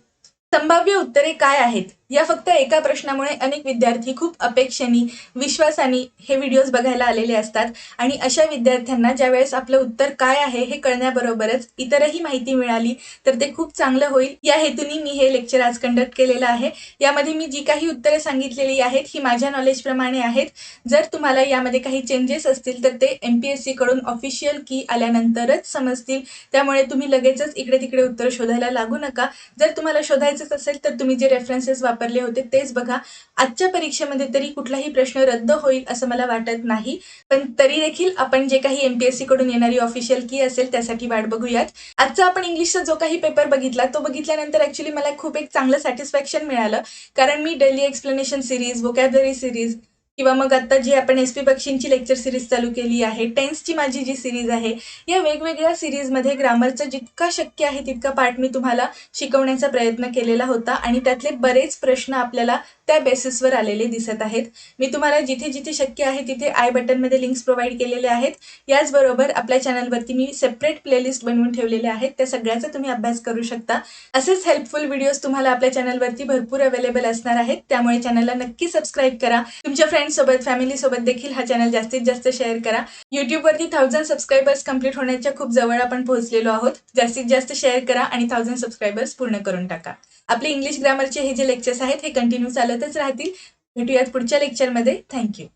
संभाव्य उत्तरे काय आहेत? या फक्त एका प्रश्नामुळे अनेक विद्यार्थी खूप अपेक्षेने, विश्वासाने हे व्हिडिओज बघायला आलेले असतात आणि अशा विद्यार्थ्यांना ज्यावेळेस आपलं उत्तर काय आहे हे कळण्याबरोबरच इतरही माहिती मिळाली तर ते खूप चांगलं होईल. या हेतूने मी हे लेक्चर आज कंडक्ट केलेलं आहे. यामध्ये मी जी काही उत्तरे सांगितलेली आहेत ही माझ्या नॉलेजप्रमाणे आहेत. जर तुम्हाला यामध्ये काही चेंजेस असतील तर ते MPSC कडून ऑफिशियल की आल्यानंतरच समजतील. त्यामुळे तुम्ही लगेचच इकडे तिकडे उत्तर शोधायला लागू नका. जर तुम्हाला शोधायचंच असेल तर तुम्ही जे रेफरन्सेस वापरले होते तेच बघा. आजच्या परीक्षेमध्ये तरी कुठलाही प्रश्न रद्द होईल असं मला वाटत नाही, पण तरी देखील आपण जे काही MPSC कडून येणारी ऑफिशियल की असेल त्यासाठी वाट बघूयात. आजचा आपण इंग्लिशचा जो काही पेपर बघितला तो बघितल्यानंतर ऍक्च्युली मला खूप एक चांगलं सॅटिस्फॅक्शन मिळालं, कारण मी daily explanation series, vocabulary series किंवा मग आता जी आपण SP बक्षींची लेक्चर सिरीज चालू केली आहे, टेन्सची माझी जी सिरीज आहे, या वेगवेगळ्या सिरीजमध्ये ग्रामरचा जितका शक्य आहे तितका पार्ट मी तुम्हाला शिकवण्याचा प्रयत्न केलेला होता आणि त्यातले बरेच प्रश्न आपल्याला त्या बेसिसवर आलेले दिसत आहेत. मी तुम्हाला जिथे जिथे शक्य आहे तिथे आय बटनमध्ये लिंक्स प्रोव्हाइड केलेले आहेत. याचबरोबर आपल्या चॅनलवरती मी सेपरेट प्लेलिस्ट बनवून ठेवलेले आहेत, त्या सगळ्याचा तुम्ही अभ्यास करू शकता. असेच हेल्पफुल व्हिडिओज तुम्हाला आपल्या चॅनलवरती भरपूर अवेलेबल असणार आहेत, त्यामुळे चॅनलला नक्की सबस्क्राईब करा. तुमच्या फ्रेंड्स सोबत, फॅमिली सोबत देखील हा चॅनल जास्तीत जास्त शेअर करा. युट्यूबवरती 1000 सबस्क्रायबर्स कंप्लीट होण्याच्या खूप जवळ आपण पोहोचलेलो आहोत. जास्तीत जास्त शेअर करा आणि 1000 सबस्क्रायबर्स पूर्ण करून टाका. आपले इंग्लिश ग्रामरचे हे जे लेक्चर्स आहेत हे कंटिन्यू चालतच राहतील. भेटूयात पुढच्या लेक्चरमध्ये. थँक्यू.